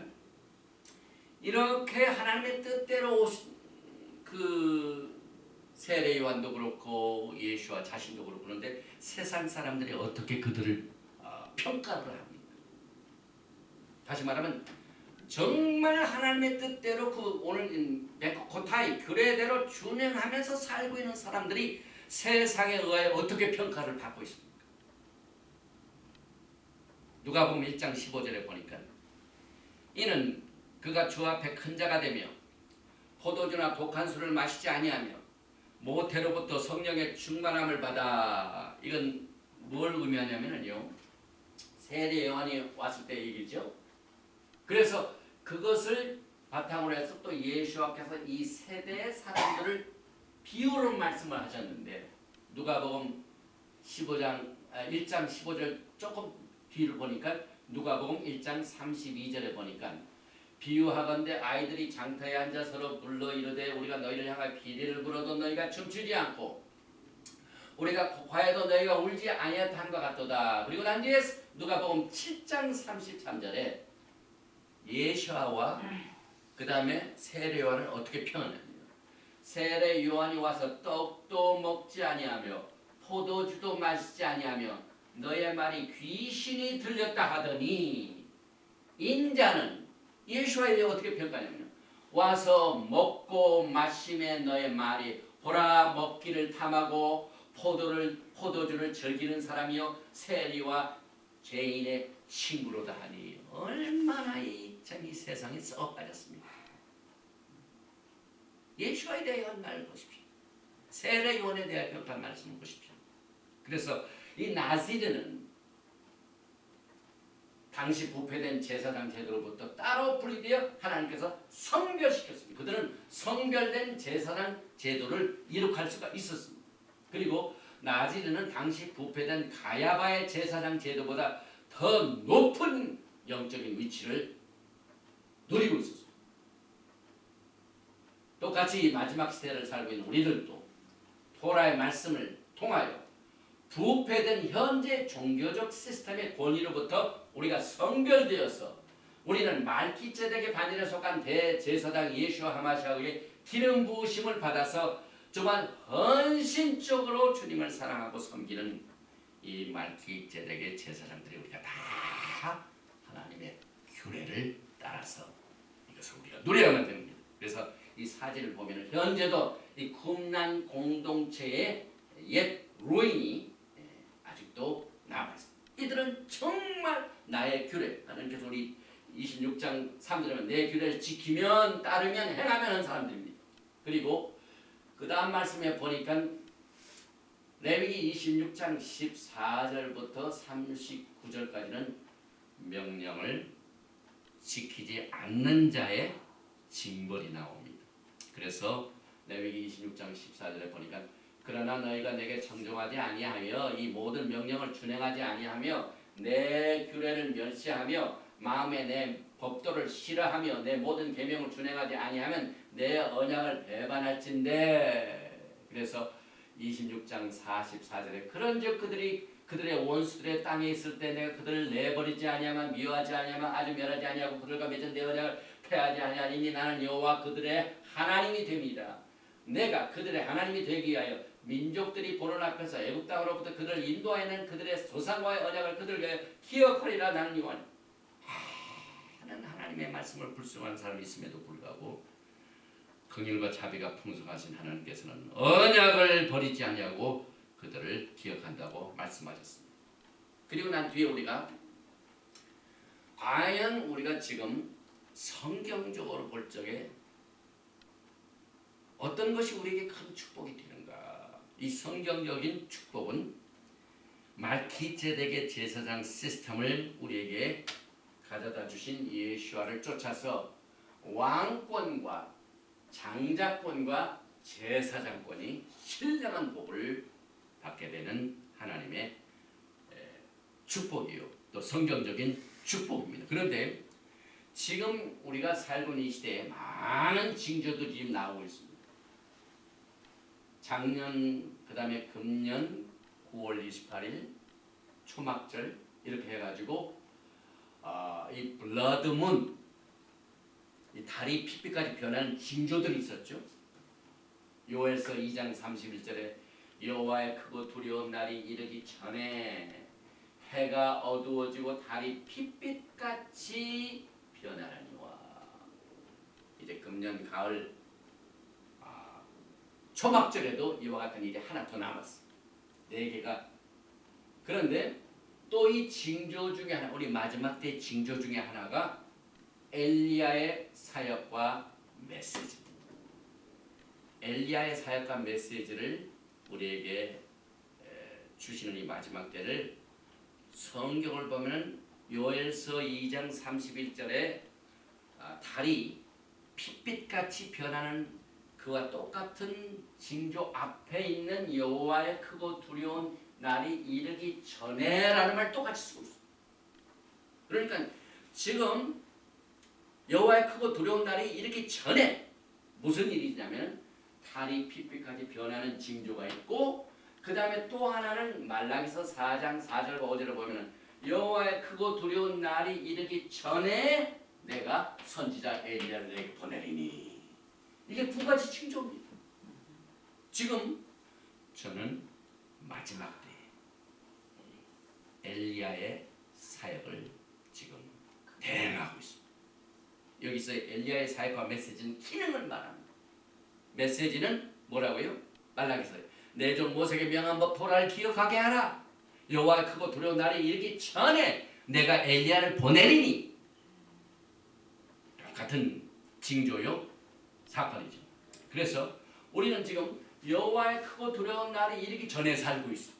이렇게 하나님의 뜻대로 오신 그 세례 요한도 그렇고 예수와 자신도 그렇고 그런데 세상 사람들이 어떻게 그들을 평가를 합니까? 다시 말하면 정말 하나님의 뜻대로 그 오늘 베코코타이 규례대로 준행하면서 살고 있는 사람들이 세상에 의하여 어떻게 평가를 받고 있습니까? 누가복음 1장 15절에 보니까 이는 그가 주 앞에 큰 자가 되며 포도주나 독한 술을 마시지 아니하며 모태로부터 성령의 충만함을 받아. 이건 뭘 의미하냐면요, 세례 요한이 왔을 때 얘기죠. 그래서 그것을 바탕으로 해서 또 예수께서 이 세대의 사람들을 비유로 말씀을 하셨는데 누가복음 1장 15절 조금 뒤를 보니까 누가복음 1장 32절에 보니까 비유하건대 아이들이 장터에 앉아 서로 불러 이르되 우리가 너희를 향하여 비례를 불어도 너희가 춤추지 않고 우리가 과에도 너희가 울지 아니하였다 같도다. 그리고 난 뒤에 누가복음 7장 33절에 예수와 그 다음에 세례 요한을 어떻게 표현합니까? 세례 요한이 와서 떡도 먹지 아니하며 포도주도 마시지 아니하며 너의 말이 귀신이 들렸다 하더니 인자는 예수에 대해 어떻게 평가하냐면 와서 먹고 마심에 너의 말이 보라 먹기를 탐하고 포도주를 즐기는 사람이요 세리와 죄인의 친구로다 하니 얼마나 이 세상에 썩어 빠졌습니까? 예수에 대한 말을 보십시오. 세례 요한에 대한 평가 말씀을 보십시오. 그래서 이 나시르는 당시 부패된 제사장 제도로부터 따로 분리되어 하나님께서 성별시켰습니다. 그들은 성별된 제사장 제도를 이룩할 수가 있었습니다. 그리고 나지르는 당시 부패된 가야바의 제사장 제도보다 더 높은 영적인 위치를 누리고 있었습니다. 똑같이 마지막 시대를 살고 있는 우리들도 토라의 말씀을 통하여 부패된 현재 종교적 시스템의 권위로부터 우리가 성별되어서 우리는 말기ጼ덱의 반열에 속한 대제사장 예수와 하마시아의 기름 부으심을 받아서 정말 헌신적으로 주님을 사랑하고 섬기는 이 말기ጼ덱의 제사장들이 우리가 다 하나님의 규례를 따라서 이것을 우리가 누려야만 됩니다. 그래서 이 사진을 보면 현재도 이 쿰란 공동체의 옛 루인이 아직도 남아있습니다. 이들은 정말 나의 규례, 하나님께서 우리 26장 3절에 내 규례를 지키면 따르면 행하면 하는 사람들입니다. 그리고 그 다음 말씀에 보니까 레위기 26장 14절부터 39절까지는 명령을 지키지 않는 자의 징벌이 나옵니다. 그래서 레위기 26장 14절에 보니까 그러나 너희가 내게 청종하지 아니하며 이 모든 명령을 준행하지 아니하며 내 규례를 멸시하며 마음에 내 법도를 싫어하며 내 모든 계명을 준행하지 아니하면 내 언약을 배반할진대. 그래서 26장 44절에 그런즉 그들의 원수들의 땅에 있을 때 내가 그들을 내버리지 아니하면 미워하지 아니하면 아주 멸하지 아니하고 그들과 맺은 내 언약을 폐하지 아니하니 나는 여호와 그들의 하나님이 됩니다. 내가 그들의 하나님이 되기 위하여 민족들이 보는 앞에서 애굽 땅으로부터 그들을 인도하여낸 그들의 조상과의 언약을 그들에게 기억하리라. 나는 여호와니. 하는 하나님의 말씀을 불순종하는 사람이 있음에도 불구하고 긍휼과 자비가 풍성하신 하나님께서는 언약을 버리지 아니하고 그들을 기억한다고 말씀하셨습니다. 그리고 난 뒤에 우리가 과연 우리가 지금 성경적으로 볼 적에 어떤 것이 우리에게 큰 축복이 되는가? 이 성경적인 축복은 말기ጼ덱의 제사장 시스템을 우리에게 가져다 주신 예수와를 쫓아서 왕권과 장자권과 제사장권이 신령한 복을 받게 되는 하나님의 축복이요. 또 성경적인 축복입니다. 그런데 지금 우리가 살고 있는 이 시대에 많은 징조들이 지금 나오고 있습니다. 작년 그다음에 금년 9월 28일 초막절 이렇게 해가지고 이 블러드문 이 달이 핏빛까지 변하는 징조들이 있었죠. 요엘서 2장 31절에 여호와의 크고 두려운 날이 이르기 전에 해가 어두워지고 달이 핏빛같이 변하라니와. 이제 금년 가을 초막절에도 이와 같은 일이 하나 더 남았습니다. 4개가. 그런데 또 이 징조 중에 하나, 우리 마지막 때 징조 중에 하나가 엘리야의 사역과 메시지입니다. 엘리야의 사역과 메시지를 우리에게 주시는 이 마지막 때를 성경을 보면 요엘서 2장 31절에 달이 핏빛같이 변하는 그와 똑같은 징조 앞에 있는 여호와의 크고 두려운 날이 이르기 전에라는 말 똑같이 쓰고 있어요. 그러니까 지금 여호와의 크고 두려운 날이 이르기 전에 무슨 일이 있냐면 달이 핏빛까지 변하는 징조가 있고, 그 다음에 또 하나는 말라기서 4장 4절과 5절을 보면 여호와의 크고 두려운 날이 이르기 전에 내가 선지자 엘리야를 내게 보내리니. 이게 두 가지 징조입니다. 지금 저는 마지막 때 엘리야의 사역을 지금 대행하고 있습니다. 여기서 엘리야의 사역과 메시지는 기능을 말합니다. 메시지는 뭐라고요? 말라기서 내 종 모세에게 명한 법 토라를 기억하게 하라. 여호와의 크고 두려운 날이 이르기 전에 내가 엘리야를 보내리니. 같은 징조요 사건이죠. 그래서 우리는 지금 여호와의 크고 두려운 날이 이르기 전에 살고 있어.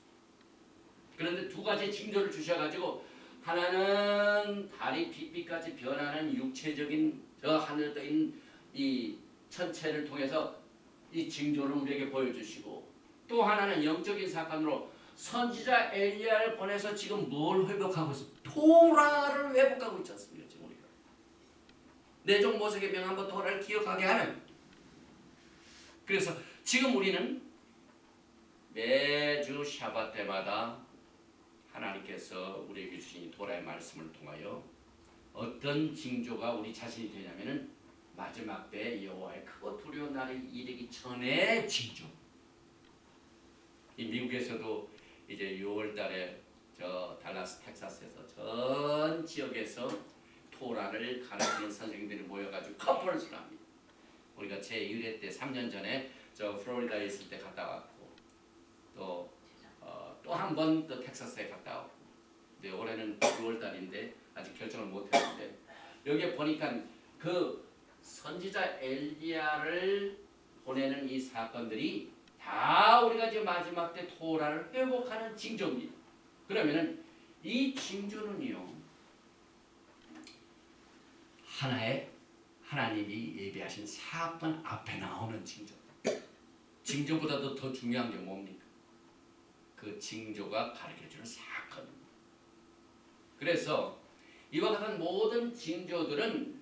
그런데 두 가지 징조를 주셔가지고 하나는 달이 핏빛같이 변하는 육체적인 저 하늘에 떠 있는 이 천체를 통해서 이 징조를 우리에게 보여주시고, 또 하나는 영적인 사건으로 선지자 엘리야를 보내서 지금 뭘 회복하고 있어? 토라를 회복하고 있지 않습니까? 지금 우리가 내 종 모세에게 명한 것 토라를 기억하게 하는. 그래서 지금 우리는 매주 샤밧 때마다 하나님께서 우리에게 주신 이 토라의 말씀을 통하여 어떤 징조가 우리 자신이 되냐면은 마지막 때 여호와의 크고 두려운 날이 이르기 전에 징조. 이 미국에서도 이제 6월달에 저 달라스 텍사스에서 전 지역에서 토라를 가르치는 선생님들이 모여가지고 컨퍼런스를 합니다. 우리가 제 1회 때 3년 전에 저 플로리다에 있을 때 갔다 왔고, 또 한 번 또 텍사스에 갔다 왔고, 근데 올해는 6월달인데 아직 결정을 못했는데 여기에 보니까 그 선지자 엘리야를 보내는 이 사건들이 다 우리가 지금 마지막 때 토라를 회복하는 징조입니다. 그러면은 이 징조는요 하나의 하나님이 예비하신 사건 앞에 나오는 징조. 징조보다도 더 중요한 게 뭡니까? 그 징조가 가르쳐주는 사건입니다. 그래서 이와 같은 모든 징조들은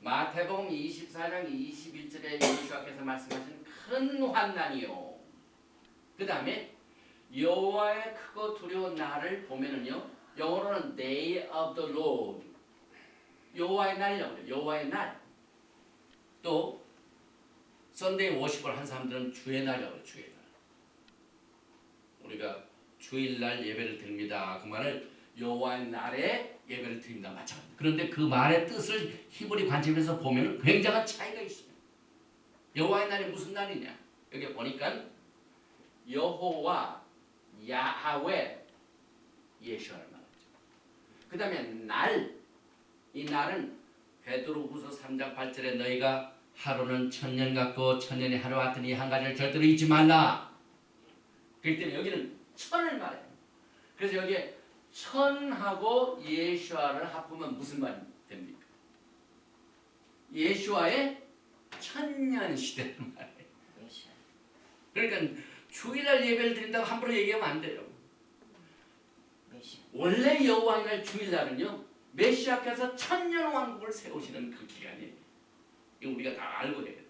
마태복음 24장 21절에 예수께서 말씀하신 큰 환난이요, 그 다음에 여호와의 크고 두려운 날을 보면은요 영어로는 Day of the Lord, 여호와의 날이라고 해요. 여호와의 날. 또 선데이 워십을 한 사람들은 주의 날이라고 해요. 주의 날. 우리가 주일날 예배를 드립니다. 그 말을 여호와의 날에 예배를 드립니다. 마찬가지. 그런데 그 말의 뜻을 히브리 관점에서 보면 굉장한 차이가 있습니다. 여호와의 날이 무슨 날이냐? 여기 보니까 여호와, 야하웨, 예수와를 말하죠. 그 다음에 날, 이 날은 베드로후서 3장 8절에 너희가 하루는 천년 같고 천년이 하루 같으니 한 가지를 절대로 잊지 말라. 그렇기 때문에 여기는 천을 말해요. 그래서 여기에 천하고 예수와를 합하면 무슨 말이 됩니까? 예수와의 천년 시대를 말해요. 그러니까 주일날 예배를 드린다고 함부로 얘기하면 안 돼요. 원래 여호와의 날 주일날은요 메시아께서 천년 왕국을 세우시는 그 기간이에요. 이거 우리가 다 알고 해야 돼요.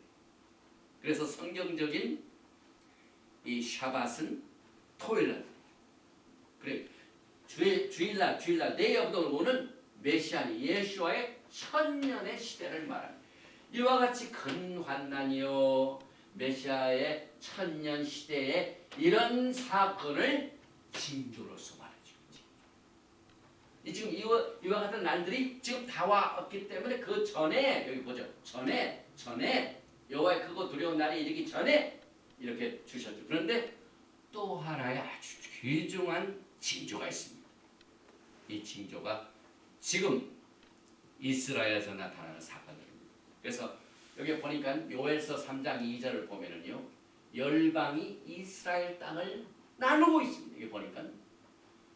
그래서 성경적인 이 샤밧은 토요일날. 그래 주일날 day of the Lord는 메시아 예수와의 천년의 시대를 말합니다. 이와 같이 근환난이요 메시아의 천년 시대에 이런 사건을 징조로서 말해주고 지금 이와 같은 날들이 지금 다 왔기 때문에 그 전에 여기 보죠. 전에 여호와의 크고 두려운 날이 이르기 전에 이렇게 주셨죠. 그런데 또 하나의 아주 귀중한 징조가 있습니다. 이 징조가 지금 이스라엘에서 나타나는 사건입니다. 그래서 여기 보니까 요엘서 3장 2절을 보면은요 열방이 이스라엘 땅을 나누고 있습니다. 여기 보니까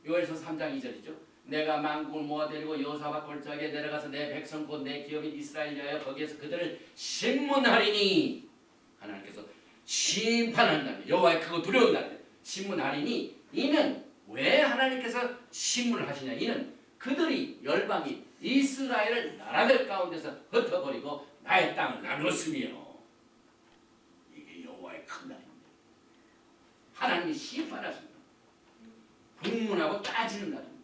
요엘서 3장 2절이죠. 내가 만국을 모아 데리고 여호사밧 골짜기에 내려가서 내 백성 곧 내 기업인 이스라엘 위하여 거기에서 그들을 심문하리니 하나님께서 심판한다며 여호와의 크고 두려운 날 심문하리니 이는 왜 하나님께서 심문을 하시냐 이는 그들이 열방이 이스라엘을 나라들 가운데서 흩어버리고 나의 땅을 나눴으며 이게 여호와의 큰 날입니다. 하나님이 심판하십니다. 분문하고 따지는 날입니다.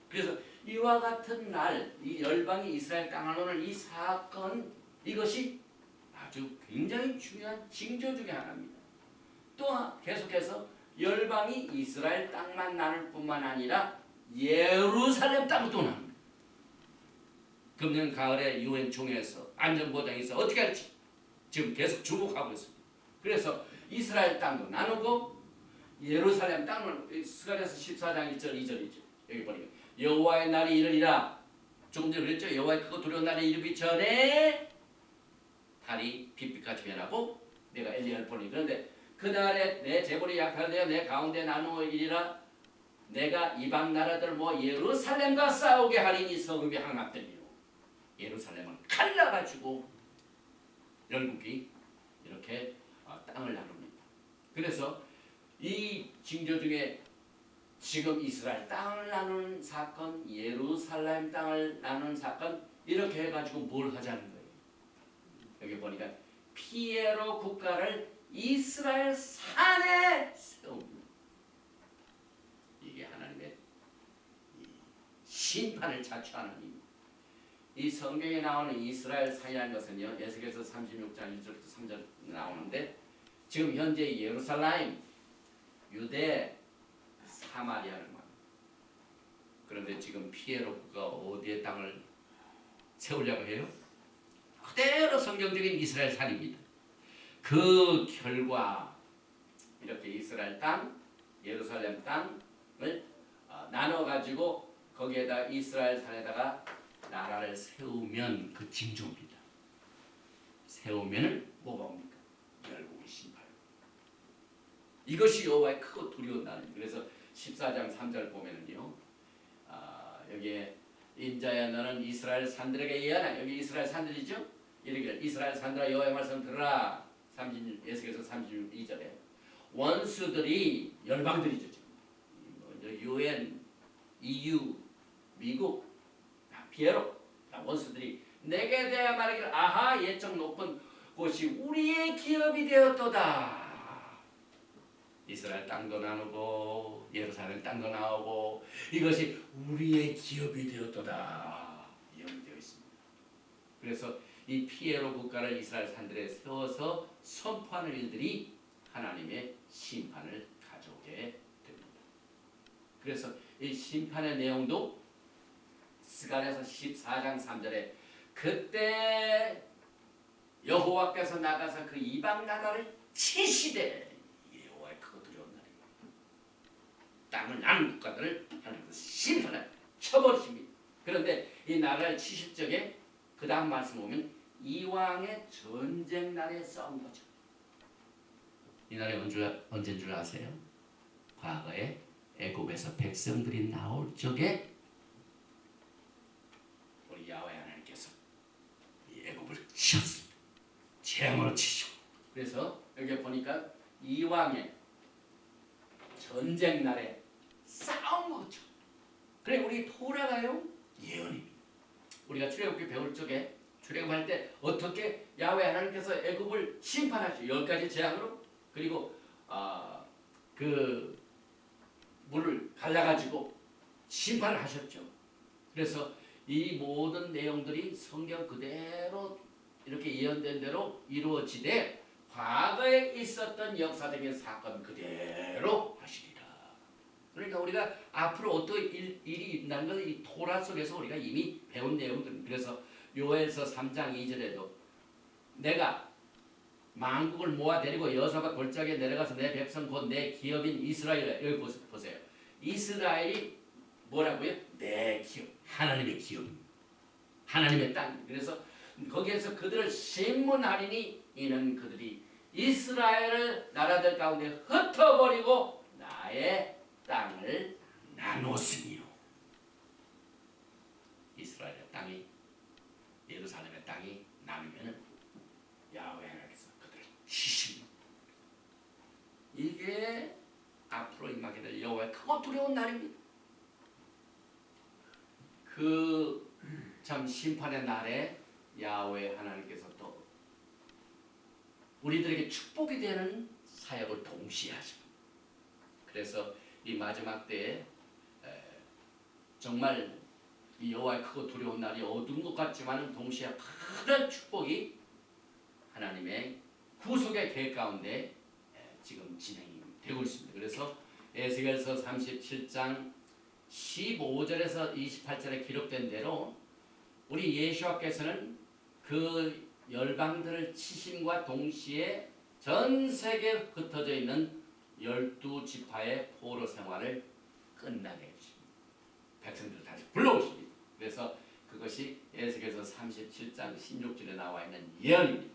그래서 이와 같은 날, 이 열방이 이스라엘 땅을 나누는 이 사건 이것이 아주 굉장히 중요한 징조 중에 하나입니다. 또 계속해서 열방이 이스라엘 땅만 나눌 뿐만 아니라 예루살렘 땅도 나눕니다. 금년 가을에 유엔 총회에서 안전보장에서 어떻게 할지 지금 계속 주목하고 있습니다. 그래서 이스라엘 땅도 나누고 예루살렘 땅을 스가랴서 14장 1절 2절이죠. 여기 보니까 여호와의 날이 이르리라. 조금 전에 그랬죠. 여호와의 크고 두려운 날이 이르기 전에 달이 빛빛같이 변하고 내가 엘리야를 보니 그런데 그날에 내 재벌이 약탈되어 내 가운데 나누어이리라. 내가 이방 나라들 뭐 예루살렘과 싸우게 하리니 성읍이 항합되리요. 예루살렘을 갈라가지고 열국이 이렇게 땅을 나눕니다. 그래서 이 징조 중에 지금 이스라엘 땅을 나누는 사건, 예루살렘 땅을 나누는 사건 이렇게 해가지고 뭘 하자는 거예요. 여기 보니까 피에로 국가를 이스라엘 산에 세웁니다. 이게 하나님의 심판을 자초하는 힘입니다. 이 성경에 나오는 이스라엘 산이라는 것은요. 에스겔서 36장 1절부터 3절 나오는데 지금 현재 예루살렘, 유대, 사마리아를 말합니다. 그런데 지금 피에로 국가가 어디에 땅을 세우려고 해요? 그대로 성경적인 이스라엘 산입니다. 그 결과 이렇게 이스라엘 땅, 예루살렘 땅을 나눠가지고 거기에다 이스라엘 산에다가 나라를 세우면 그 징조입니다. 세우면은 뭐가 옵니까? 열국의 심판. 이것이 여호와의 크고 두려운 날입니다. 그래서 14장 3절 보면은요, 여기에 인자야 너는 이스라엘 산들에게 예하라. 여기 이스라엘 산들이죠. 이르기를 이스라엘 산들아 여호와의 말씀 들으라. 에스겔서 32절에 원수들이 열방들이죠. 유엔, EU, 미국, 피에로 원수들이 내게 대하여 말하기를 아하 예적 높은 곳이 우리의 기업이 되었도다. 이스라엘 땅도 나누고 예루살렘 땅도 나오고 이것이 우리의 기업이 되었도다. 예언되어 있습니다. 그래서 이 피에로 국가를 이스라엘 산들에 세워서 선포하는 일들이 하나님의 심판을 가져오게 됩니다. 그래서 이 심판의 내용도 스가랴서 14장 3절에 그때 여호와께서 나가서 그 이방 나라를 치시되 여호와의 크고 두려운 날입니다. 땅을 나눈 국가들을 하나님께서 심판을 쳐버리십니다. 그런데 이 나라를 치실 적에 그 다음 말씀 보면 이왕의 전쟁 날에 싸운 거죠. 이 날이 언제인 줄 아세요? 과거에 애굽에서 백성들이 나올 적에 우리 야훼 하나님께서 이 애굽을 치셨습니다. 재앙으로 치시고. 그래서 여기 보니까 이왕의 전쟁 날에 싸운 거죠. 그래 우리 토라가요 예언입니다. 우리가 출애굽기 배울 적에 출애굽할 때 어떻게 야훼 하나님께서 애굽을 심판하시죠. 10가지 재앙으로. 그리고 그 물을 갈라가지고 심판을 하셨죠. 그래서 이 모든 내용들이 성경 그대로 이렇게 예언된 대로 이루어지되 과거에 있었던 역사적인 사건 그대로 하시리라. 그러니까 우리가 앞으로 어떤 일이 있다는 것을 이 토라 속에서 우리가 이미 배운 내용들. 그래서 요엘서 3장 2절에도 내가 만국을 모아 데리고 여호사밧 골짜기에 내려가서 내 백성 곧 내 기업인 이스라엘에 여기 보세요. 이스라엘이 뭐라고요? 내 기업, 하나님의 기업입니다. 하나님의 땅. 그래서 거기에서 그들을 심문하리니 이는 그들이 이스라엘을 나라들 가운데 흩어버리고 나의 땅을 나눴으니요. 이스라엘의 땅이 예루살렘의 땅이 나누면은 야훼 하나님께서 그들을 치십니다. 이게 앞으로 임하게 될 여호와의 크고 두려운 날입니다. 그 참 심판의 날에 야훼 하나님께서 또 우리들에게 축복이 되는 사역을 동시에 하십니다. 그래서 이 마지막 때에 정말 이 여호와의 크고 두려운 날이 어두운 것 같지만 동시에 큰 축복이 하나님의 구속의 계획 가운데 지금 진행이 되고 있습니다. 그래서 에스겔서 37장 15절에서 28절에 기록된 대로 우리 예수께서는 그 열방들을 치심과 동시에 전 세계에 흩어져 있는 12지파의 포로 생활을 끝나게 해주십니다. 백성들을 다시 불러오십니다. 그래서 그것이 에스겔서 37장 16절에 나와 있는 예언입니다.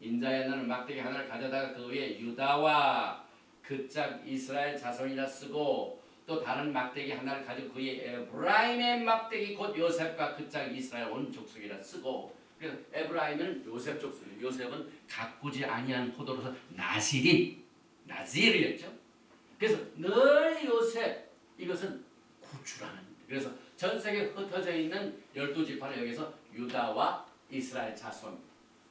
인자의 너는 막대기 하나를 가져다가 그 위에 유다와 그 짝 이스라엘 자손이라 쓰고 또 다른 막대기 하나를 가지고 그 위에 에브라임의 막대기 곧 요셉과 그 짝 이스라엘 온 족속이라 쓰고. 그래서 에브라임은 요셉 족속, 요셉은 가꾸지 아니한 포도로서 나질이었죠. 그래서 늘 요셉 이것은 구출하는. 그래서 전 세계에 흩어져 있는 12지파를 여기서 유다와 이스라엘 자손,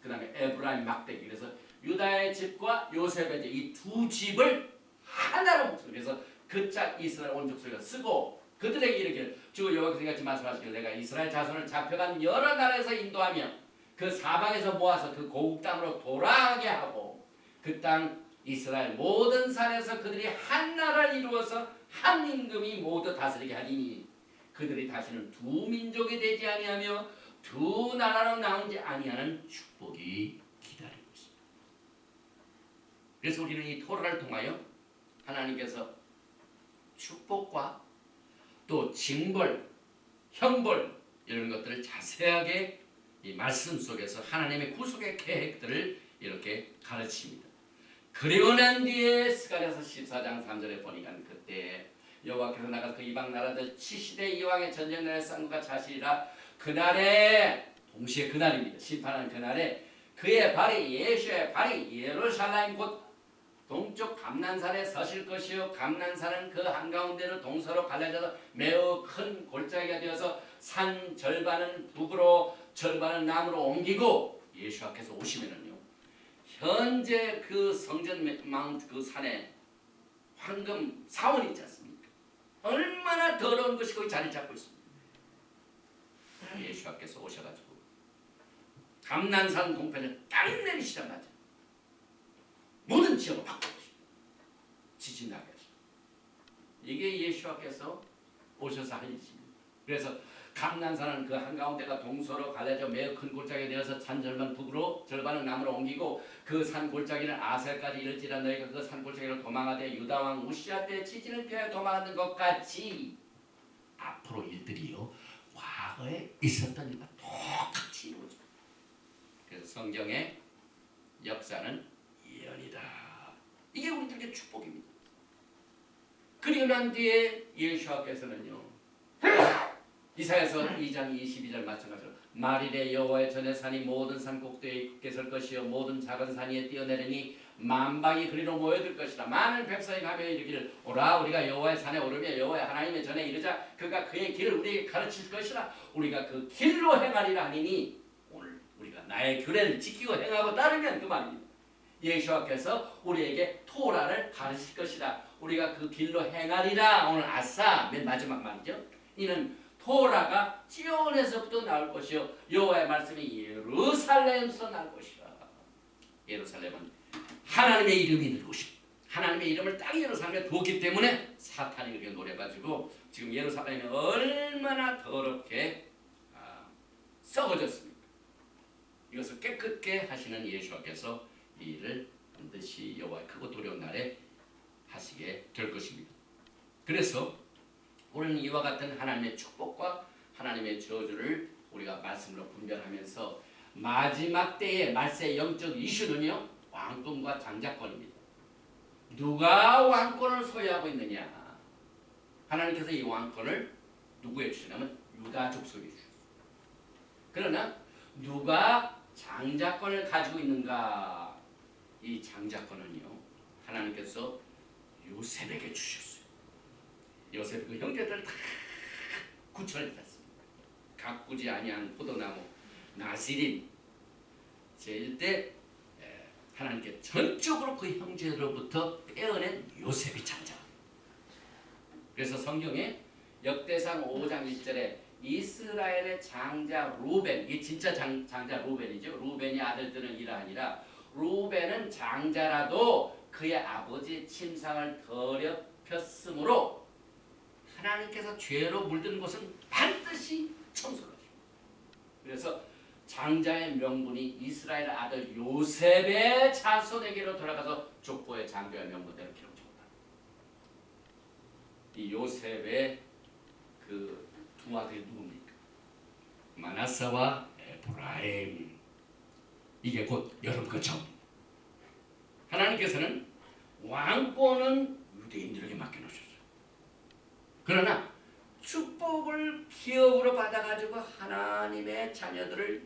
그 다음에 에브라임 막대기. 그래서 유다의 집과 요셉의 집 이 두 집을 하나로 묶습니다. 그래서 그 짝 이스라엘 온 족속이라 쓰고 그들에게 이렇게 주 여호와께서 같이 말씀하시길 내가 이스라엘 자손을 잡혀간 여러 나라에서 인도하며 그 사방에서 모아서 그 고국 땅으로 돌아가게 하고 그 땅 이스라엘 모든 산에서 그들이 한 나라를 이루어서 한 임금이 모두 다스리게 하리니 그들이 다시는 두 민족이 되지 아니하며 두 나라로 나오지 아니하는 축복이 기다리고 있습니다. 그래서 우리는 이 토라를 통하여 하나님께서 축복과 또 징벌, 형벌 이런 것들을 자세하게 이 말씀 속에서 하나님의 구속의 계획들을 이렇게 가르칩니다. 그리고 난 뒤에 스가랴서 14장 3절에 보니까 그때 여호와께서 나가서 그 이방 나라들 치시되 이왕의 전쟁날에 쌍과 자시리라. 그날에 동시에 그날입니다. 심판하는 그날에 그의 발이 예수의 발이 예루살렘 곧 동쪽 감난산에 서실 것이요 감난산은 그 한가운데로 동서로 갈라져서 매우 큰 골짜기가 되어서 산 절반은 북으로 절반은 남으로 옮기고 예수 앞에서 오시면은요 현재 그 성전 마운트 그 산에 황금 사원이 있지 않습니까? 얼마나 더러운 것이 거기 자리 잡고 있습니다. 예수 앞에서 오셔가지고 감난산 동편에 땅 내리시자마자 모든 지역을 바꿔주십니다. 지진 나게 하십니다. 이게 예수께서 오셔서 한 일입니다. 그래서 감난산은 그 한가운데가 동서로 갈라져 매우 큰 골짜기가 되어서 산 절반 북으로 절반은 남으로 옮기고 그 산 골짜기는 아셀까지 이를지라 너희가 그 산 골짜기로 도망하되 유다왕 우시아 때 지진을 피하여 도망하는 것 같이 앞으로 일들이요 과거에 있었던 일과 똑같이 이루어집니다. 그래서 성경의 역사는 예언이다. 이게 우리들에게 축복입니다. 그리고 난 뒤에 예수께서는요 이사야서 2장 22절 마찬가지로 말일에 여호와의 전에 산이 모든 산 꼭대기에 굳게 설 것이요 모든 작은 산 위에 뛰어내리니 만방이 그리로 모여들 것이라. 많은 백성이 가며 이르기를 오라 우리가 여호와의 산에 오르며 여호와의 하나님의 전에 이르자. 그가 그의 길을 우리에게 가르칠 것이라 우리가 그 길로 행하리라 하니니 오늘 우리가 나의 규례를 지키고 행하고 따르면 그 말입니다. 예수와께서 우리에게 토라를 가르칠 것이라 우리가 그 길로 행하리라. 오늘 아싸 맨 마지막 말이죠. 이는 토라가 찌온에서부터 나올 것이요 여호와의 말씀이 예루살렘에서 나올 것이라. 예루살렘은 하나님의 이름이 있는 곳이고 하나님의 이름을 땅 예루살렘에 두었기 때문에 사탄이 이렇게 노려가지고 지금 예루살렘이 얼마나 더럽게 썩어졌습니까? 이것을 깨끗게 하시는 예수께서 이 일을 반드시 여호와의 크고 두려운 날에 하시게 될 것입니다. 그래서 우리는 이와 같은 하나님의 축복과 하나님의 저주를 우리가 말씀으로 분별하면서 마지막 때의 말세의 영적 이슈는요 왕권과 장자권입니다. 누가 왕권을 소유하고 있느냐? 하나님께서 이 왕권을 누구에게 주시냐면 유다 족속에 주셨어요. 그러나 누가 장자권을 가지고 있는가? 이 장자권은요 하나님께서 요셉에게 주셨어요. 요셉 그 형제들 다 구천을 땄습니다. 가꾸지 아니한 포도나무 나시린 제일 때 하나님께 전적으로 그 형제로부터 떼어낸 요셉이 장자. 그래서 성경에 역대상 5장 1절에 이스라엘의 장자 루벤, 이 진짜 장자 루벤이죠. 루벤이 아들들은 이러하니라. 루벤은 장자라도 그의 아버지의 침상을 더럽혔으므로 하나님께서 죄로 물든 것은 반드시 청소하십니다. 그래서 장자의 명분이 이스라엘 아들 요셉의 자손에게로 돌아가서 족보의 장자의 명분대로 기록됩니다. 이 요셉의 그 두 아들이 누굽니까? 마나세와 에브라임. 이게 곧 여러분과 저입니다. 하나님께서는 왕권은 유대인들에게 맡겨놓으셨어요. 그러나 축복을 기업으로 받아가지고 하나님의 자녀들을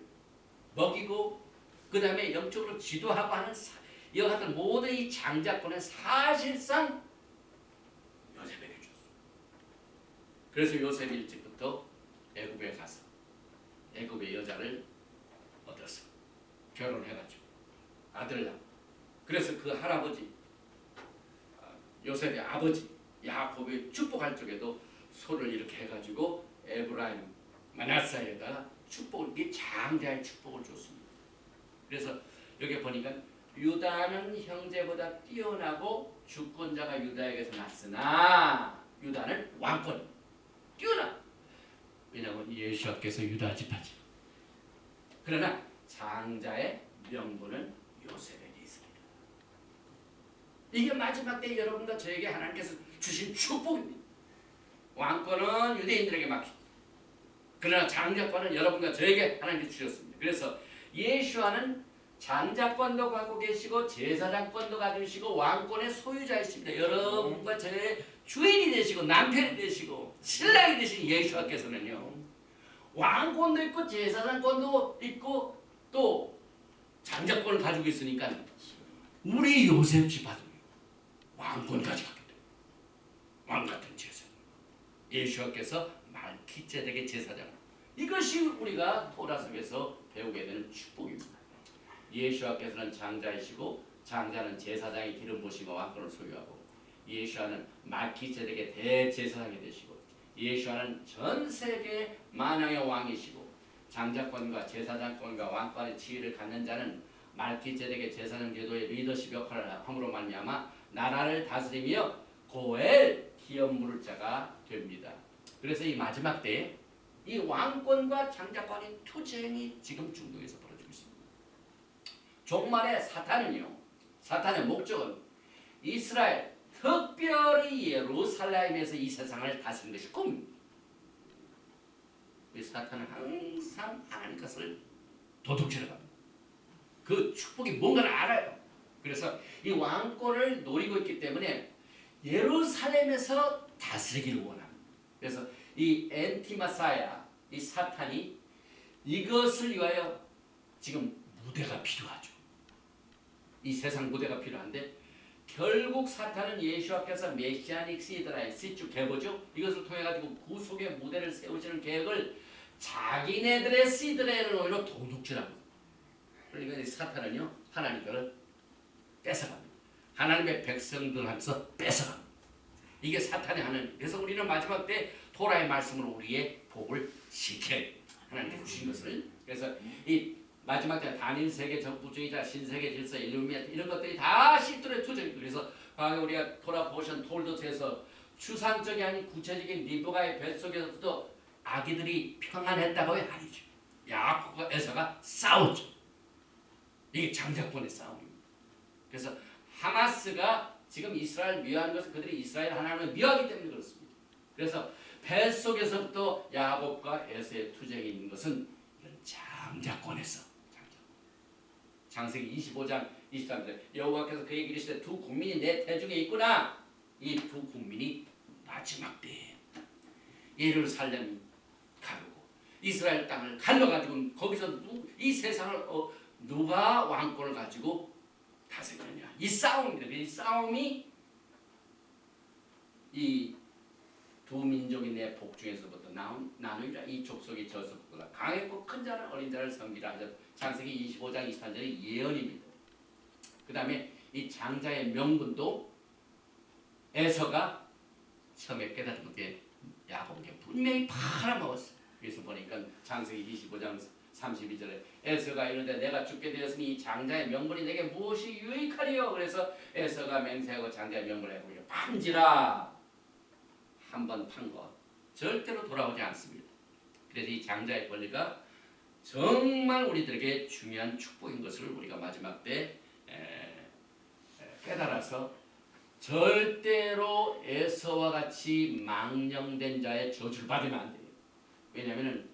먹이고 그 다음에 영적으로 지도하고 하는 이와 같은 모든 이 장자권은 사실상 요셉에게 줬어요. 그래서 요셉이 일찍부터 애굽에 가서 애굽의 여자를 얻었어. 결혼해가지고 아들을 낳고 그래서 그 할아버지 요셉의 아버지 야곱이 축복할 적에도 소를 이렇게 해가지고 에브라임 마나세에다가 축복을 이 장자의 축복을 줬습니다. 그래서 여기 보니까 유다는 형제보다 뛰어나고 주권자가 유다에게서 났으나 유다는 왕권 뛰어나. 왜냐하면 예수께서 유다 지파지. 그러나 장자의 명분은 요셉에게 있습니다. 이게 마지막 때 여러분과 저에게 하나님께서 주신 축복입니다. 왕권은 유대인들에게 맡기고 그러나 장자권은 여러분과 저에게 하나님께서 주셨습니다. 그래서 예수와는 장자권도 갖고 계시고 제사장권도 가지시고 왕권의 소유자이십니다. 여러분과 저의 주인이 되시고 남편이 되시고 신랑이 되신 예수와께서는요 왕권도 있고 제사장권도 있고 또 장자권을 가지고 있으니까 우리 요셉 지파도 왕권까지 갖게 돼요. 왕 같은 제사장. 예수와께서 말키제덱의 제사장. 이것이 우리가 토라 속에서 배우게 되는 축복입니다. 예수와께서는 장자이시고 장자는 제사장의 기름 부으심과 왕권을 소유하고 예수와는 말키제덱의 대제사장이 되시고 예수와는 전 세계 만왕의 왕이시고 장자권과 제사장권과 왕권의 지위를 갖는 자는 말키제덱의 제사장 제도의 리더십 역할을 함으로 말미암아 나라를 다스리며 고엘 기업 물을 자가 됩니다. 그래서 이 마지막 때에 이 왕권과 장자권의 투쟁이 지금 중동에서 벌어지고 있습니다. 종말의 사탄은요, 사탄의 목적은 이스라엘, 특별히 예루살렘에서 이 세상을 다스리는 것이 꿈입니다. 사탄은 항상 하나님 것을 도둑질해 갑니다. 그 축복이 뭔가를 알아요. 그래서 이 왕권을 노리고 있기 때문에 예루살렘에서 다스리기를 원합니다. 그래서 이 엔티마사야, 이 사탄이 이것을 위하여 지금 무대가 필요하죠. 이 세상 무대가 필요한데 결국 사탄은 예수께서 메시아닉 시드라의 시주 계보죠. 이것을 통해 가지고 구속의 무대를 세우시는 계획을 자기네들의 시드라를 오히려 도둑질합니다. 그러니까 사탄은요 하나님 거를 뺏어갑니다. 하나님의 백성들한테서 뺏어갑니다. 이게 사탄의 하는. 그래서 우리는 마지막 때 토라의 말씀으로 우리의 복을 지켜야 돼요. 하나님께 주신 것을. 그래서 이 마지막 때 단일 세계 정부주의자, 신세계 질서, 일루미나티 이런 것들이 다 실존의 투쟁이고, 그래서 과거 우리가 토라 포션 톨드스에서 추상적이 아닌 구체적인 리브가의 뱃속에서부터 아기들이 평안했다고의 아니죠. 야곱과 에서가 싸웠죠. 이게 장자권의 싸움입니다. 그래서 하마스가 지금 이스라엘 미워하는 것은 그들이 이스라엘 하나님을 미워하기 때문에 그렇습니다. 그래서 뱃속에서부터 야곱과 에서의 투쟁이 있는 것은 이런 장자권에서. 창세기 25장 23절 여호와께서 그에게 이르시되 두 국민이 내 태중에 있구나. 이 두 국민이 마지막 때에 예루살렘 가르고 이스라엘 땅을 갈라가지고 거기서 이 세상을 누가 왕권을 가지고 다스리느냐. 이 싸움입니다. 이 싸움이 이 두 민족이 내 복중에서부터 나누리라. 이 족속이 저 족속보다 강했고 큰 자는 어린 자를 섬기라 하셨. 창세기 25장 23절이 예언입니다. 그 다음에 이 장자의 명분도 에서가 처음에 깨닫은 것에 야곱에게 분명히 팔아먹었어요. 그래서 보니까 창세기 25장 32절에 에서가 이르되 내가 죽게 되었으니 이 장자의 명분이 내게 무엇이 유익하리요. 그래서 에서가 맹세하고 장자의 명분을 해보니까 판지라. 한번 판 것 절대로 돌아오지 않습니다. 그래서 이 장자의 권리가 정말 우리들에게 중요한 축복인 것을 우리가 마지막 때 깨달아서 절대로 에서와 같이 망령된 자의 저주를 받으면 안 돼요. 왜냐하면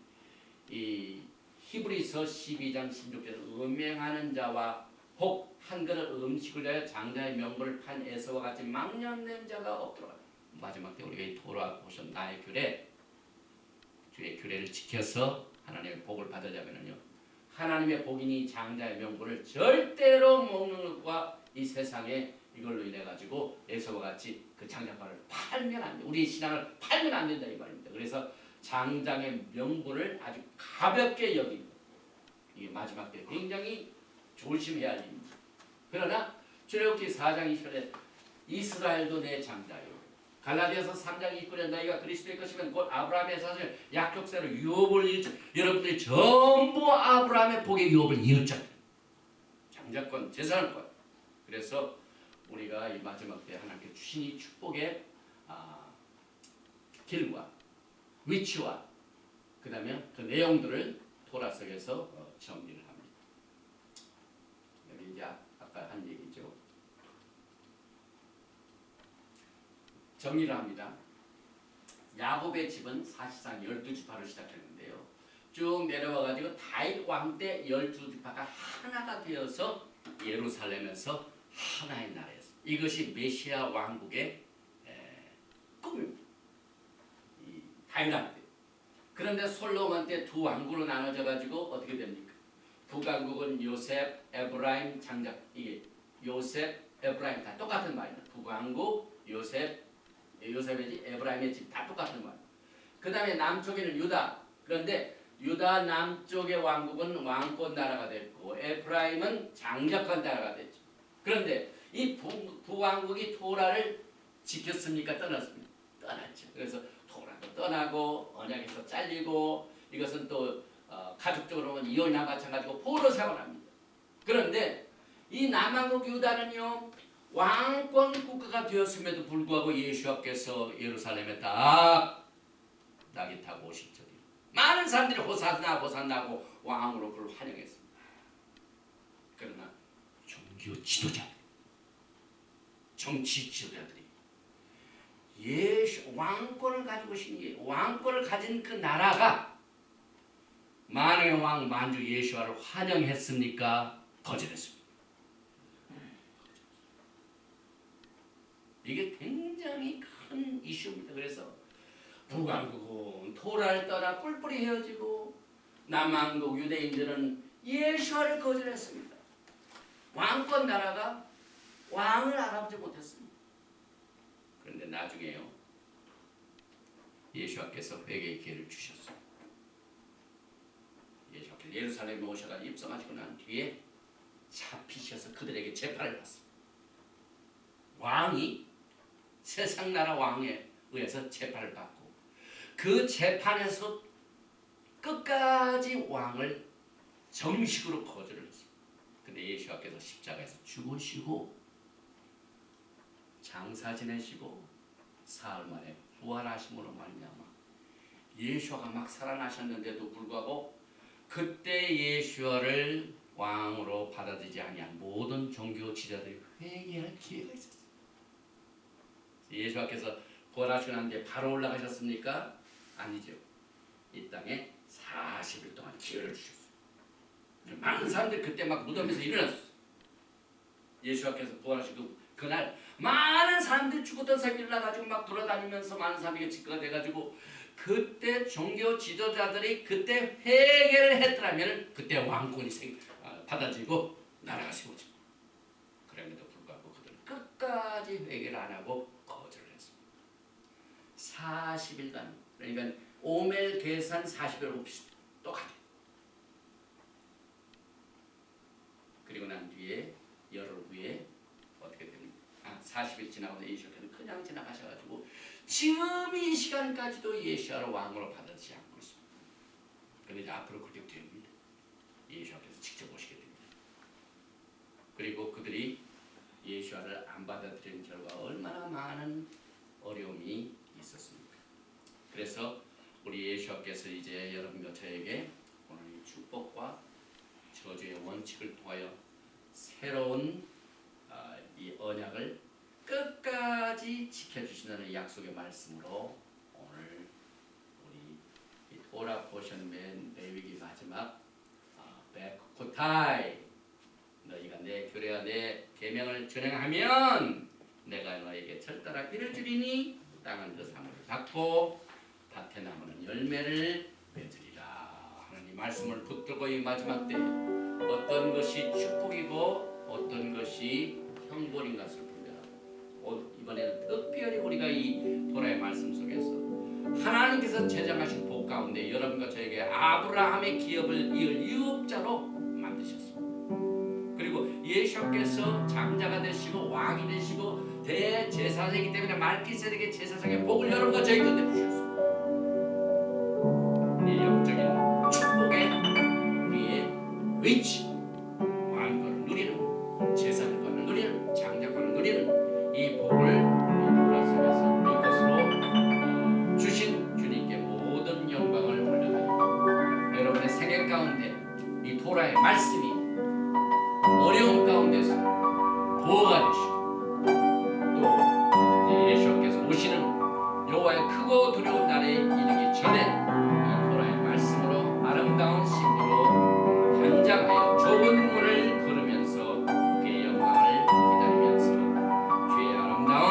이 히브리서 12장 16절에 음행하는 자와 혹 한 그릇 음식을 위하여 장자의 명분을 판 에서와 같이 망령된 자가 없도록. 마지막 때 우리가 이 토라 보신 나의 규례, 주의 규례를 지켜서 하나님의 복을 받으려면요, 하나님의 복이니 장자의 명분을 절대로 먹는 것과 이 세상에 이걸로 인해 가지고 에서와 같이 그 장자권을 팔면 안 돼. 우리의 신앙을 팔면 안 된다 이 말입니다. 그래서 장자의 명분을 아주 가볍게 여기고, 이게 마지막 때 굉장히 조심해야 할 일입니다. 그러나 출애굽기 4장 20절에 이스라엘도 내 장자요. 갈라디아서 3장 29절에 너희가 그리스도의 것이면 곧 아브라함의 자손을 약속대로 유업을 이었죠. 여러분들이 전부 아브라함의 복의 유업을 이었잖아요. 장자권, 재산권. 그래서 우리가 이 마지막 때 하나님께 주신 이 축복의 길과 위치와 그 다음에 그 내용들을 토라 속에서 정리를 합니다. 여기 이제 아까 한 얘기죠. 정리를 합니다. 야곱의 집은 사실상 12지파로 시작했는데요. 쭉 내려와 가지고 다윗 왕 때 12지파가 하나가 되어서 예루살렘에서 하나의 나라였어요. 이것이 메시아 왕국의 꿈입니다. 이 다윗 왕 때. 그런데 솔로몬 때 두 왕국으로 나눠져 가지고 어떻게 됩니까? 북왕국은 요셉, 에브라임, 장자. 이게 요셉, 에브라임 다 똑같은 말입니다. 북왕국, 요셉의 집, 에브라임의 집 다 똑같은 말. 그 다음에 남쪽에는 유다. 그런데 유다 남쪽의 왕국은 왕권 나라가 됐고 에프라임은 장자권 나라가 됐죠. 그런데 이 북왕국이 토라를 지켰습니까? 떠났습니까? 떠났죠. 그래서 토라도 떠나고 언약에서 잘리고 이것은 또 가족적으로 보면 이혼이나 마찬가지고 포로 사고납니다. 그런데 이 남왕국 유다는요 왕권 국가가 되었음에도 불구하고 예수께서 예루살렘에 딱 낙이 타고 오실 적에 많은 사람들이 호산나 호산나고 왕으로 그를 환영했습니다. 그러나 종교 지도자들, 정치 지도자들이 예수 왕권을 가지고 오신 왕권을 가진 그 나라가 만왕의 왕 만주 예수와를 환영했습니까? 거절했습니다. 이게 굉장히 큰 이슈입니다. 그래서 북왕국은 토라를 떠나 뿔뿔이 헤어지고 남왕국 유대인들은 예수와를 거절했습니다. 왕권 나라가 왕을 알아보지 못했습니다. 그런데 나중에요, 예수께서 회개의 기회를 주셨어요. 예수께서 예루살렘에 오셔가지고 입성하시고 난 뒤에 잡히셔서 그들에게 재판을 받습니다. 왕이 세상 나라 왕에 의해서 재판을 받고 그 재판에서 끝까지 왕을 정식으로 거절을 했습니다. 근데 예수께서 십자가에서 죽으시고 장사 지내시고 사흘 만에 부활하심으로 말미암아 예수가 막 살아나셨는데도 불구하고 그때 예수를 왕으로 받아들이지 아니한 모든 종교 지도자들이 회개할 기회가 있었어요. 예수께서 부활하시고 난 뒤에 바로 올라가셨습니까? 아니죠. 이 땅에 40일 동안 기회를 주셨어요. 많은 사람들이 그때 막 무덤에서 일어났어요. 예수께서 부활하시고 그날 많은 사람들이 죽었던 사람이 일어나가지고 막 돌아다니면서 많은 사람이 집거가 돼가지고 그때 종교 지도자들이 그때 회개를 했더라면 그때 왕권이 받아지고 나라가 세워지고, 그럼에도 불구하고 그들은 끝까지 회개를 안 하고 거절을 했습니다. 40일간, 그러니까 오멜 계산 40일 똑같아요. 그리고 난 뒤에 열흘 후에 어떻게 됩니까? 40일 지나고 예수께서 그냥 지나가셔가지고 지금 이 시간까지도 예수를 왕으로 받아들이지 않고 있습니다. 그런데 앞으로 그렇게 됩니다. 예수께서 직접 오시게 됩니다. 그리고 그들이 예수를 안 받아들인 결과 얼마나 많은 어려움이 있었습니까? 그래서 우리 예수께서 이제 여러분과 저에게 오늘 이 축복과 저주의 원칙을 통하여 새로운 이 언약을 끝까지 지켜주신다는 약속의 말씀으로 오늘 우리 이 토라 포션 맨 레위기 마지막 베코타이, 너희가 내 규례와 내 계명을 준행하면 내가 너에게 철따라 이를 주리니 땅은 그 사물을 받고 밭에 나무는 열매를 맺으리라 하는 이 말씀을 붙들고 이 마지막 때 어떤 것이 축복이고 어떤 것이 형벌인 것을 분별하고, 이번에는 특별히 우리가 이 토라의 말씀 속에서 하나님께서 제정하신 복 가운데 여러분과 저에게 아브라함의 기업을 이을 유업자로 만드셨습니다. 그리고 예수께서 장자가 되시고 왕이 되시고 대제사장이기 때문에 말기세덱의 제사장의 복을 여러분과 저희 곁에 주셨습니다. 이 영적인 축복의 우리의 위치, 왕권을 누리는, 제사장권을 누리는, 장자권을 누리는 이 복을 이 토라 속에서 우리 것으로 주신 주님께 모든 영광을 올려드립니다. 여러분의 생애 가운데 이 토라의 말씀이 어려운 가운데서 보호가 되시고 또 예수께서 오시는 여호와의 크고 두려운 날에 이르기 전에 이 토라의 말씀으로 아름다운 신부로 단장하여 좁은 문을 걸으면서 그의 영광을 기다리면서 주의 아름다운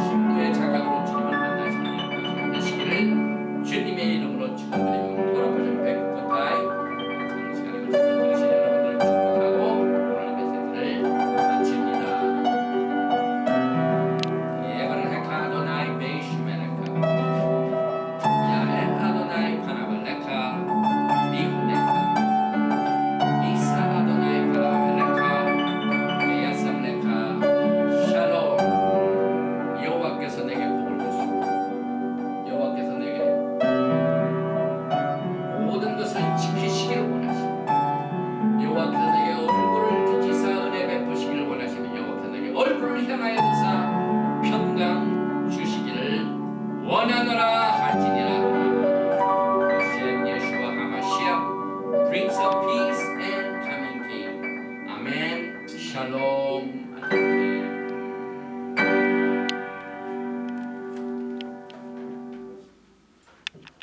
신부의 자격으로 주님을 만나시는 영광이 되시기를 주님의 이름으로 축원드리며 돌아보신 백토타이 장시간에 걸쳐서 들으신 여러분들을 축복하고 오늘 메시지를 마칩니다. 예가를 헤카 아도나이 베이시메레카 야에 아도나이 파나발레카 미후네카 이사 아도나이 파나발레카 메야삼레카 샬롬. 여호와께서 내게 복을 주시고 여호와께서 내게 모든 것을 지키시기를 원하시고 여호와께서 내게 얼굴을 비치사 은혜 베푸시기를 원하시는 여호와께서 내게 얼굴을 향하여 드사 평강 주시기를 원하노라 할지니라. Hashem Yeshua HaMashiach, Prince of Peace and Coming King. 아멘. 샬롬. 아멘.